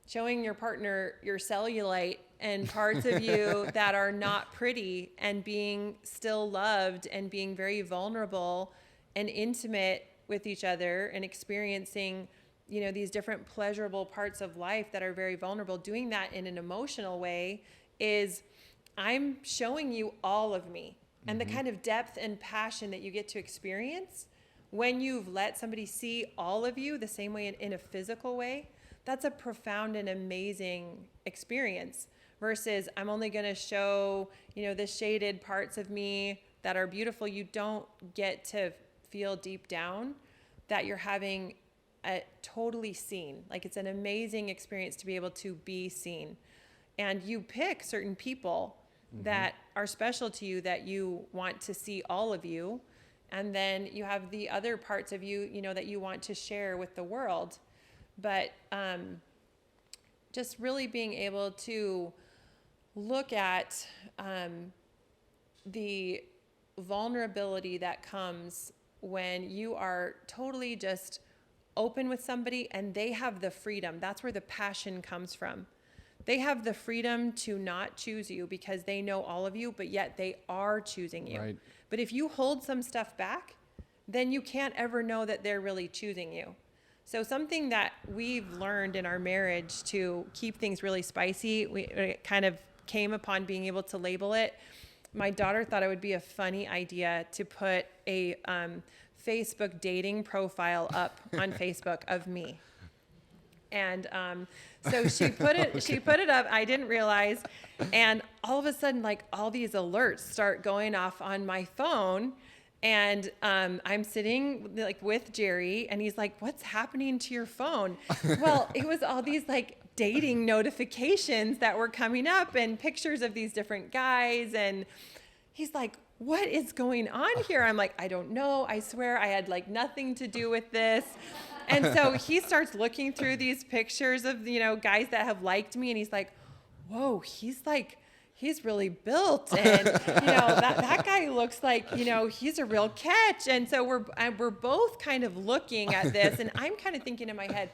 showing your partner your cellulite and parts of you that are not pretty and being still loved and being very vulnerable and intimate with each other and experiencing, these different pleasurable parts of life that are very vulnerable. Doing that in an emotional way is I'm showing you all of me. And the kind of depth and passion that you get to experience when you've let somebody see all of you the same way in a physical way, that's a profound and amazing experience versus I'm only going to show, the shaded parts of me that are beautiful. You don't get to feel deep down that you're having a totally seen. Like it's an amazing experience to be able to be seen. And you pick certain people that are special to you that you want to see all of you. And then you have the other parts of you, that you want to share with the world. But just really being able to look at the vulnerability that comes when you are totally just open with somebody and they have the freedom. That's where the passion comes from. they have the freedom to not choose you because they know all of you, but yet they are choosing you. Right. But if you hold some stuff back, then you can't ever know that they're really choosing you. So something that we've learned in our marriage to keep things really spicy, it kind of came upon being able to label it. My daughter thought it would be a funny idea to put a Facebook dating profile up on Facebook of me. And so she put it. Okay. She put it up. I didn't realize, and all of a sudden, like all these alerts start going off on my phone, and I'm sitting like with Jerry, and he's like, "What's happening to your phone?" Well, it was all these like dating notifications that were coming up, and pictures of these different guys, and he's like, "What is going on here?" I'm like, "I don't know. I swear I had like nothing to do with this." And so he starts looking through these pictures of, guys that have liked me, and he's like, "Whoa, he's really built, and that guy looks like, he's a real catch." And so we're both kind of looking at this, and I'm kind of thinking in my head,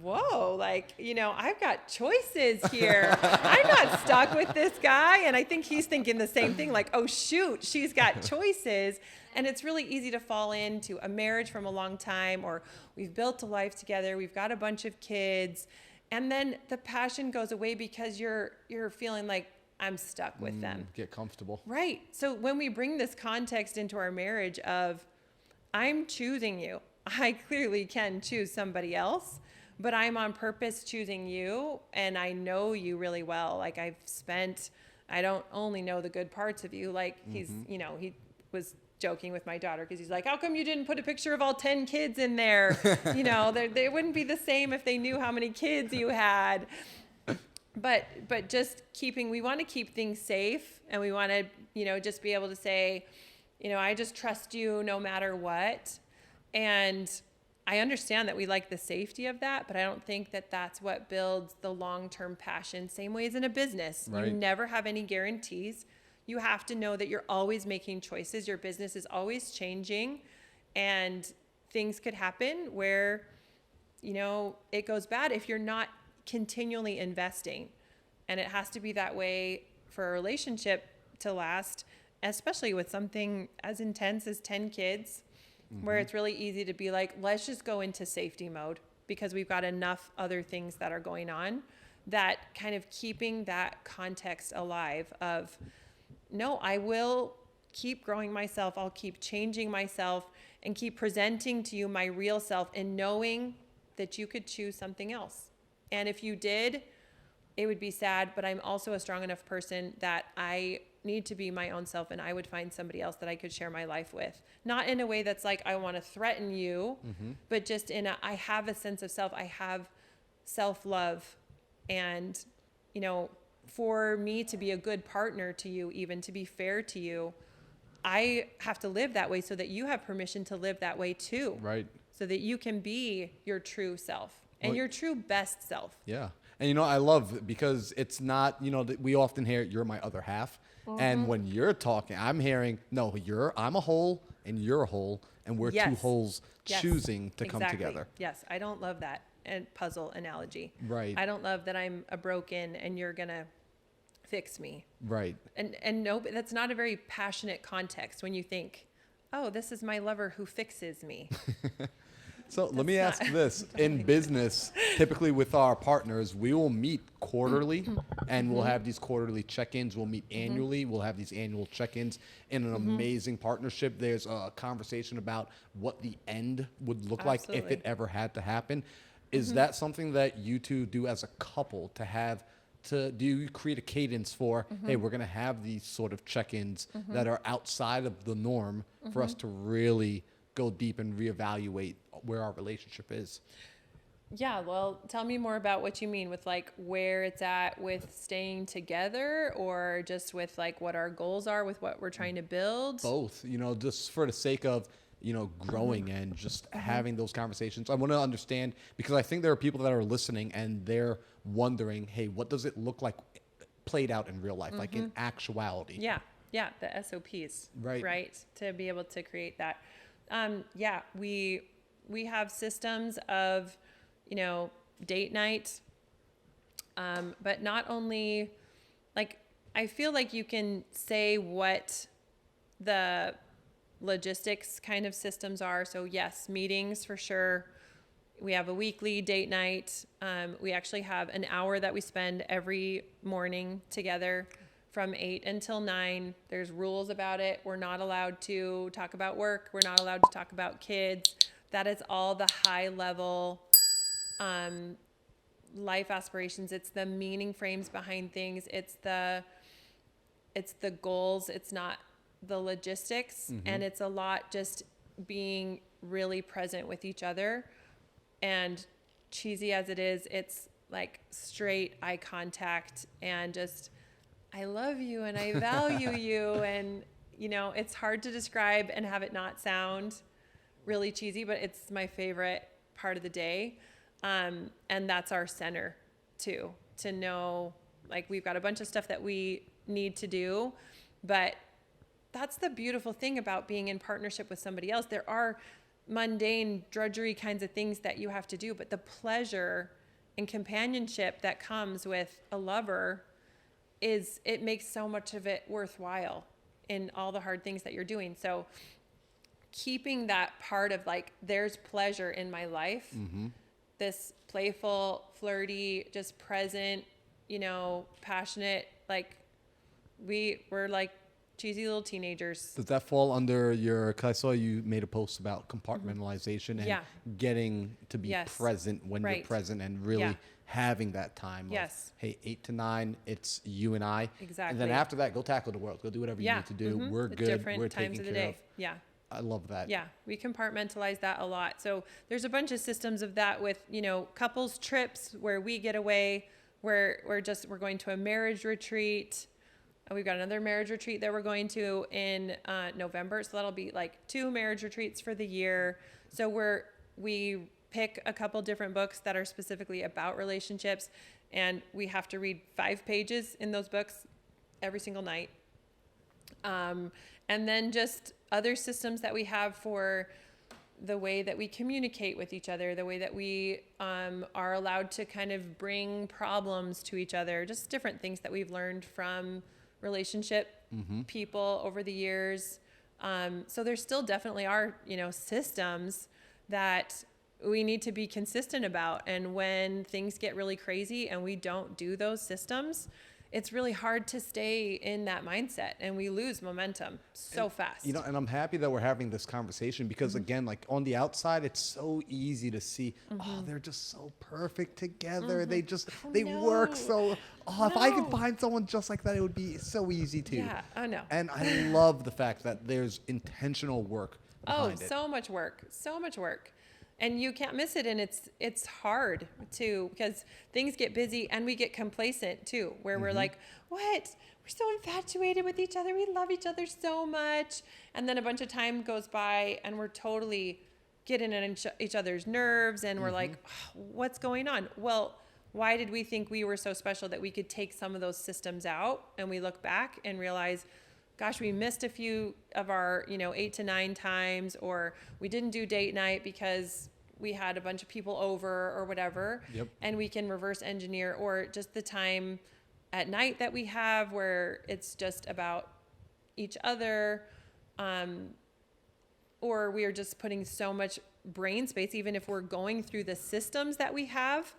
whoa, like, I've got choices here. I'm not stuck with this guy. And I think he's thinking the same thing, like, oh, shoot, she's got choices. And it's really easy to fall into a marriage from a long time, or we've built a life together, we've got a bunch of kids, and then the passion goes away because you're feeling like I'm stuck with them. Get comfortable. Right. So when we bring this context into our marriage of, I'm choosing you, I clearly can choose somebody else, but I'm on purpose choosing you, and I know you really well. Like I don't only know the good parts of you. Like he was joking with my daughter because he's like, "How come you didn't put a picture of all 10 kids in there?" They wouldn't be the same if they knew how many kids you had. But just we want to keep things safe, and we want to, just be able to say, I just trust you no matter what. And I understand that we like the safety of that, but I don't think that that's what builds the long-term passion. Same way as in a business. Right. You never have any guarantees. You have to know that you're always making choices. Your business is always changing, and things could happen where, it goes bad if you're not continually investing. And it has to be that way for a relationship to last, especially with something as intense as 10 kids, where it's really easy to be like, let's just go into safety mode because we've got enough other things that are going on. That kind of keeping that context alive of, no, I will keep growing myself. I'll keep changing myself and keep presenting to you my real self, and knowing that you could choose something else. And if you did, it would be sad, but I'm also a strong enough person that I need to be my own self, and I would find somebody else that I could share my life with. Not in a way that's like, I want to threaten you, but just I have a sense of self. I have self-love, and, for me to be a good partner to you, even to be fair to you, I have to live that way so that you have permission to live that way too. Right. So that you can be your true self and your true best self. Yeah. And, I love, because it's not, we often hear, "You're my other half." And when you're talking, I'm hearing, "No, I'm a whole and you're a whole, and we're two wholes choosing to come together." Yes. I don't love that puzzle analogy. Right. I don't love that I'm a broken and you're going to fix me. Right. And no, that's not a very passionate context when you think, "Oh, this is my lover who fixes me." So let me ask this. In business, typically with our partners, we will meet quarterly, and we'll have these quarterly check-ins. We'll meet annually. We'll have these annual check-ins. In an amazing partnership, there's a conversation about what the end would look like if it ever had to happen. Is that something that you two do as a couple to have? Do you create a cadence for, hey, we're going to have these sort of check-ins that are outside of the norm for us to really go deep and reevaluate where our relationship is? Yeah, well, tell me more about what you mean with like where it's at with staying together, or just with like what our goals are with what we're trying to build. Both, just for the sake of, growing and just having those conversations. I want to understand, because I think there are people that are listening and they're wondering, hey, what does it look like played out in real life, like in actuality? Yeah, the SOPs, right? To be able to create that. We have systems of, date night, But not only, like, I feel like you can say what the logistics kind of systems are. So yes, meetings for sure. We have a weekly date night. We actually have an hour that we spend every morning together from 8 until 9. There's rules about it. We're not allowed to talk about work. We're not allowed to talk about kids. That is all the high level life aspirations. It's the meaning frames behind things. It's the goals. It's not the logistics. And it's a lot just being really present with each other. And cheesy as it is, it's like straight eye contact and just, I love you and I value you. And, you know, it's hard to describe and have it not sound really cheesy, but it's my favorite part of the day. And that's our center too, to know, like, we've got a bunch of stuff that we need to do, but that's the beautiful thing about being in partnership with somebody else. There are mundane drudgery kinds of things that you have to do, but the pleasure and companionship that comes with a lover it makes so much of it worthwhile in all the hard things that you're doing. So keeping that part of, like, there's pleasure in my life, this playful, flirty, just present, you know, passionate, like, we're like cheesy little teenagers. Does that fall under your, because I saw you made a post about compartmentalization and getting to be present when you're present and really having that time of, hey, 8 to 9, it's you and I. Exactly. And then after that, go tackle the world. Go do whatever you need to do. We're The good. different We're times taken of the care day. of. Yeah. I love that. Yeah, we compartmentalize that a lot. So there's a bunch of systems of that with, you know, couples trips where we get away, where we're going to a marriage retreat. We've got another marriage retreat that we're going to in November. So that'll be like 2 marriage retreats for the year. So we pick a couple different books that are specifically about relationships, and we have to read 5 pages in those books every single night. And then just other systems that we have for the way that we communicate with each other, the way that we are allowed to kind of bring problems to each other, just different things that we've learned from relationship people over the years. So there still definitely are, you know, systems that we need to be consistent about. And when things get really crazy and we don't do those systems, it's really hard to stay in that mindset, and we lose momentum so fast. You know, and I'm happy that we're having this conversation because, again, like, on the outside, it's so easy to see, oh, they're just so perfect together. They work so, if I could find someone just like that, it would be so easy too. Yeah, oh no. And I love the fact that there's intentional work behind it. So much work. And you can't miss it. And it's hard too, because things get busy and we get complacent too, where we're like, what? We're so infatuated with each other. We love each other so much. And then a bunch of time goes by and we're totally getting on each other's nerves. And we're like, oh, what's going on? Well, why did we think we were so special that we could take some of those systems out? And we look back and realize, gosh, we missed a few of our, 8 to 9 times, or we didn't do date night because we had a bunch of people over or whatever. Yep. And we can reverse engineer, or just the time at night that we have where it's just about each other. Or we are just putting so much brain space, even if we're going through the systems that we have,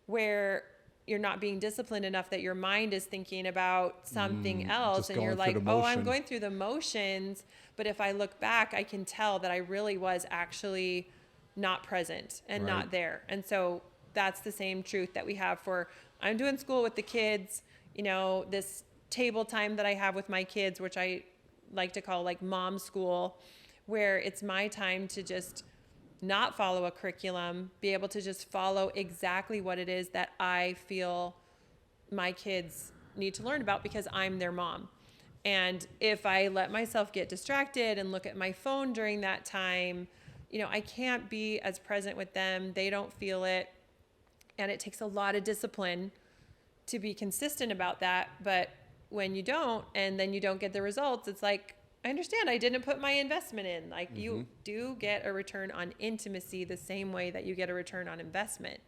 where you're not being disciplined enough that your mind is thinking about something else, and you're like, oh, I'm going through the motions. But if I look back, I can tell that I really was actually not present and not there. And so that's the same truth that we have for, I'm doing school with the kids, this table time that I have with my kids, which I like to call like mom school, where it's my time to just not follow a curriculum, be able to just follow exactly what it is that I feel my kids need to learn about because I'm their mom. And if I let myself get distracted and look at my phone during that time, I can't be as present with them. They don't feel it. And it takes a lot of discipline to be consistent about that. But when you don't, and then you don't get the results, it's like, I understand I didn't put my investment in. Like, you do get a return on intimacy the same way that you get a return on investment.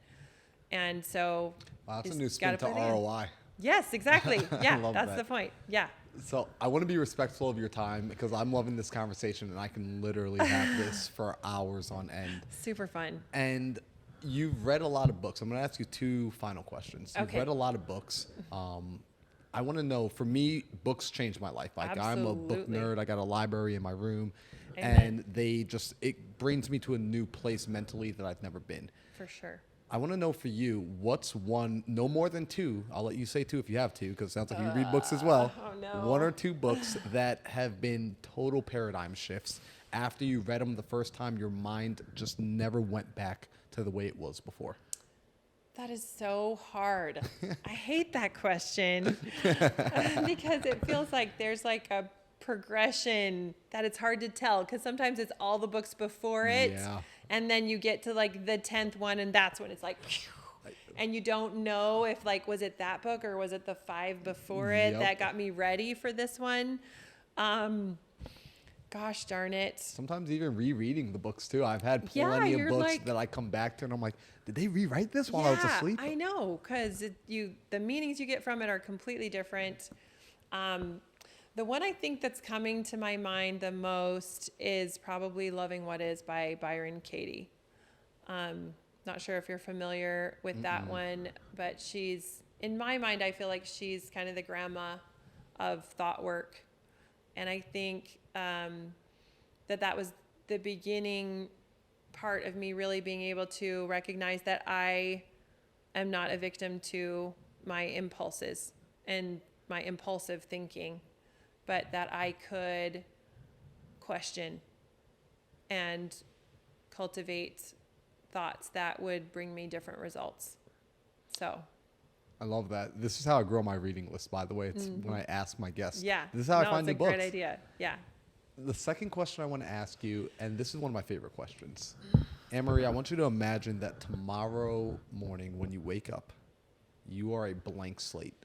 And so Wow, that's a just new spin gotta to put it in. ROI. Yes, exactly. Yeah, love that's that. the point. Yeah. So I want to be respectful of your time because I'm loving this conversation and I can literally have this for hours on end. Super fun. And you've read a lot of books. I'm going to ask you two final questions. You've Okay. read a lot of books. I want to know, for me, books changed my life. Like I'm a book Absolutely. nerd. I got a library in my room. Amen. And it brings me to a new place mentally that I've never been. For sure. I want to know for you, what's one, no more than two, I'll let you say two if you have to, because it sounds like you read books as well. Oh, no. One or two books that have been total paradigm shifts. After you read them the first time, your mind just never went back to the way it was before. That is so hard. I hate that question because it feels like there's like a progression that it's hard to tell because sometimes it's all the books before it. Yeah. And then you get to like the 10th one and that's when it's like, phew, and you don't know if like, was it that book or was it the 5 before it Yep. that got me ready for this one? Gosh darn it. Sometimes even rereading the books too. I've had Yeah, plenty of you're books like- that I come back to and I'm like, did they rewrite this while I was asleep? I know, because the meanings you get from it are completely different. The one I think that's coming to my mind the most is probably Loving What Is by Byron Katie. Not sure if you're familiar with that one, but she's, in my mind, I feel like she's kind of the grandma of thought work. And I think that was the beginning part of me really being able to recognize that I am not a victim to my impulses and my impulsive thinking, but that I could question and cultivate thoughts that would bring me different results. So, I love that. This is how I grow my reading list, by the way. It's when I ask my guests. yeah. This is how I No, find new it's a books. great idea. Yeah. The second question I want to ask you, and this is one of my favorite questions. Annmarie, I want you to imagine that tomorrow morning when you wake up, you are a blank slate.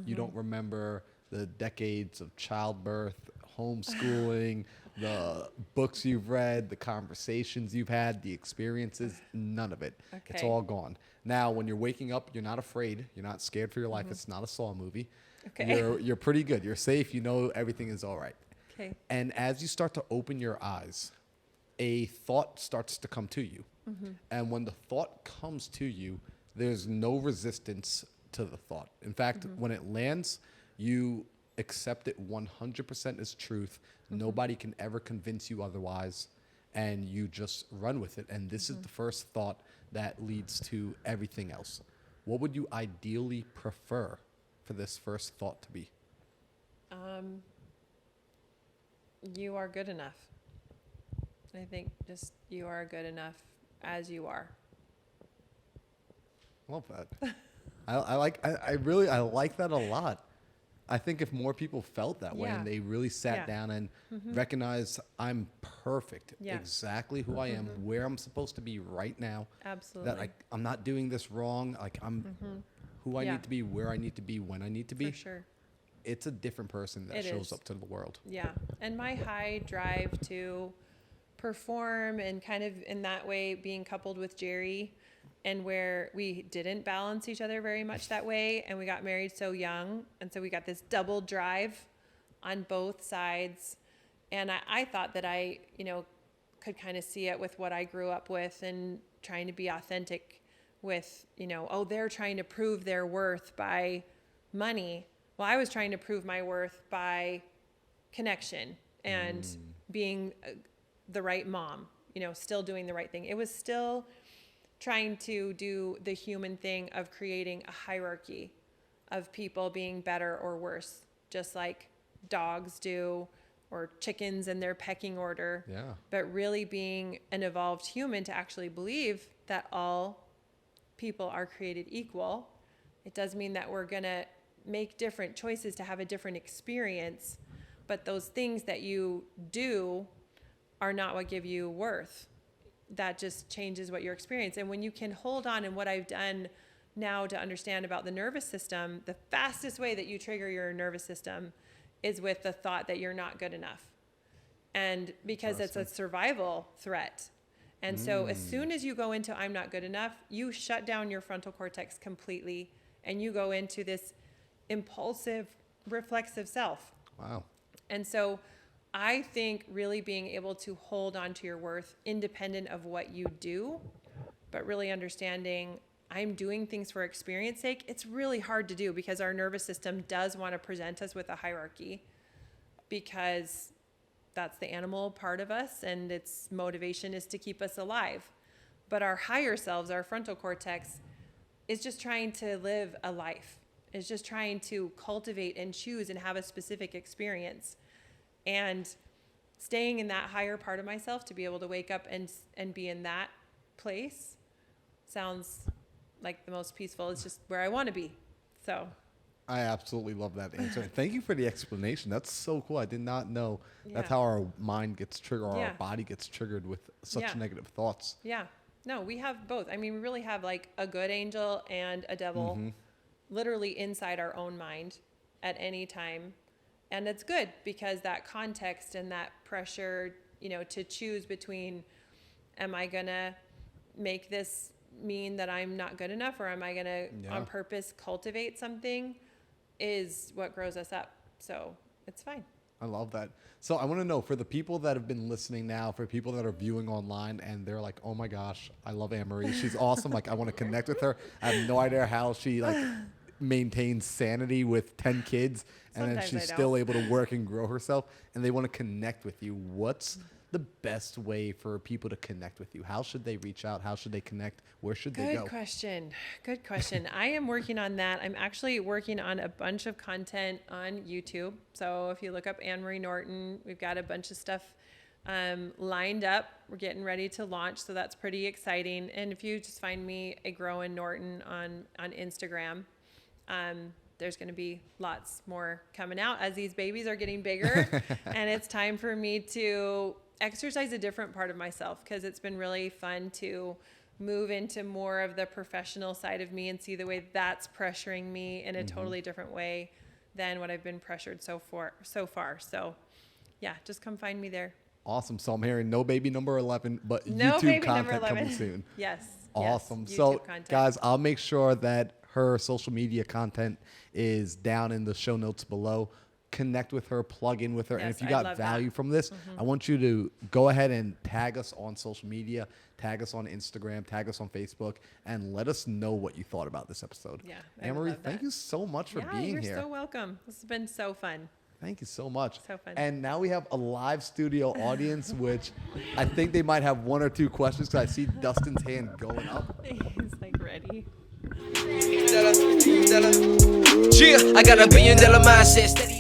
You don't remember the decades of childbirth, homeschooling, the books you've read, the conversations you've had, the experiences, none of it. It's Okay. all gone. Now, when you're waking up, you're not afraid. You're not scared for your life. It's not a Saw movie. Okay. You're pretty good. You're safe. You know everything is all right. Okay. And as you start to open your eyes, a thought starts to come to you. And when the thought comes to you, there's no resistance to the thought. In fact, when it lands, you accept it 100% as truth. Nobody can ever convince you otherwise. And you just run with it. And this is the first thought that leads to everything else. What would you ideally prefer for this first thought to be? You are good enough. I think just you are good enough as you are. Love that. I like that a lot. I think if more people felt that way Yeah. and they really sat Yeah. down and recognized I'm perfect, Yeah. exactly who I am, where I'm supposed to be right now, Absolutely. that I'm not doing this wrong, like I'm who I Yeah. need to be, where I need to be, when I need to be, For sure. it's a different person that It shows is. up to the world. Yeah. And my high drive to perform and kind of in that way being coupled with Jerry and where we didn't balance each other very much that way and we got married so young and so we got this double drive on both sides and I thought that I could kind of see it with what I grew up with and trying to be authentic with they're trying to prove their worth by money. Well, I was trying to prove my worth by connection and being the right mom, still doing the right thing. It was still trying to do the human thing of creating a hierarchy of people being better or worse, just like dogs do or chickens in their pecking order. Yeah. But really being an evolved human to actually believe that all people are created equal. It does mean that we're going to make different choices to have a different experience, but those things that you do are not what give you worth. That just changes what your experience. And when you can hold on, and what I've done now to understand about the nervous system, the fastest way that you trigger your nervous system is with the thought that you're not good enough. And because it's a survival threat. And so as soon as you go into I'm not good enough, you shut down your frontal cortex completely and you go into this impulsive, reflexive self. Wow. And so I think really being able to hold on to your worth independent of what you do, but really understanding I'm doing things for experience sake, it's really hard to do because our nervous system does want to present us with a hierarchy because that's the animal part of us and its motivation is to keep us alive. But our higher selves, our frontal cortex, is just trying to live a life, is just trying to cultivate and choose and have a specific experience. And staying in that higher part of myself to be able to wake up and be in that place sounds like the most peaceful. It's just where I want to be. So I absolutely love that answer. Thank you for the explanation. That's so cool. I did not know that's how our mind gets triggered or our body gets triggered with such negative thoughts. Yeah. No, we have both. I mean, we really have like a good angel and a devil literally inside our own mind at any time. And it's good because that context and that pressure, you know, to choose between, am I going to make this mean that I'm not good enough, or am I going to on purpose cultivate something, is what grows us up. So it's fine. I love that. So I want to know, for the people that have been listening now, for people that are viewing online and they're like, oh my gosh, I love Annmarie. She's awesome. Like, I want to connect with her. I have no idea how she like maintains sanity with 10 kids and Sometimes then she's still able to work and grow herself, and they want to connect with you. What's the best way for people to connect with you? How should they reach out? How should they connect? Where should they go? Good question. I am working on that. I'm actually working on a bunch of content on YouTube. So if you look up Annmarie Norton, we've got a bunch of stuff lined up. We're getting ready to launch, so that's pretty exciting. And if you just find me a Growin' Norton on Instagram, there's going to be lots more coming out as these babies are getting bigger. And it's time for me to exercise a different part of myself, because it's been really fun to move into more of the professional side of me and see the way that's pressuring me in a totally different way than what I've been pressured so far. So yeah, just come find me there. Awesome. So I'm hearing no baby number 11, but No YouTube baby content number 11. coming soon. Yes. Awesome. Yes, So YouTube content. guys, I'll make sure that her social media content is down in the show notes below. Connect with her, plug in with her. Yes, And if you I'd got love value that. from this, I want you to go ahead and tag us on social media, tag us on Instagram, tag us on Facebook, and let us know what you thought about this episode. Yeah, I would Annmarie, love thank that. you so much for being you're here. so welcome. This has been so fun. Thank you so much. So fun. And now we have a live studio audience, which I think they might have one or two questions, because I see Dustin's hand going up. He's like ready. Yeah, I got $1 billion mindset steady.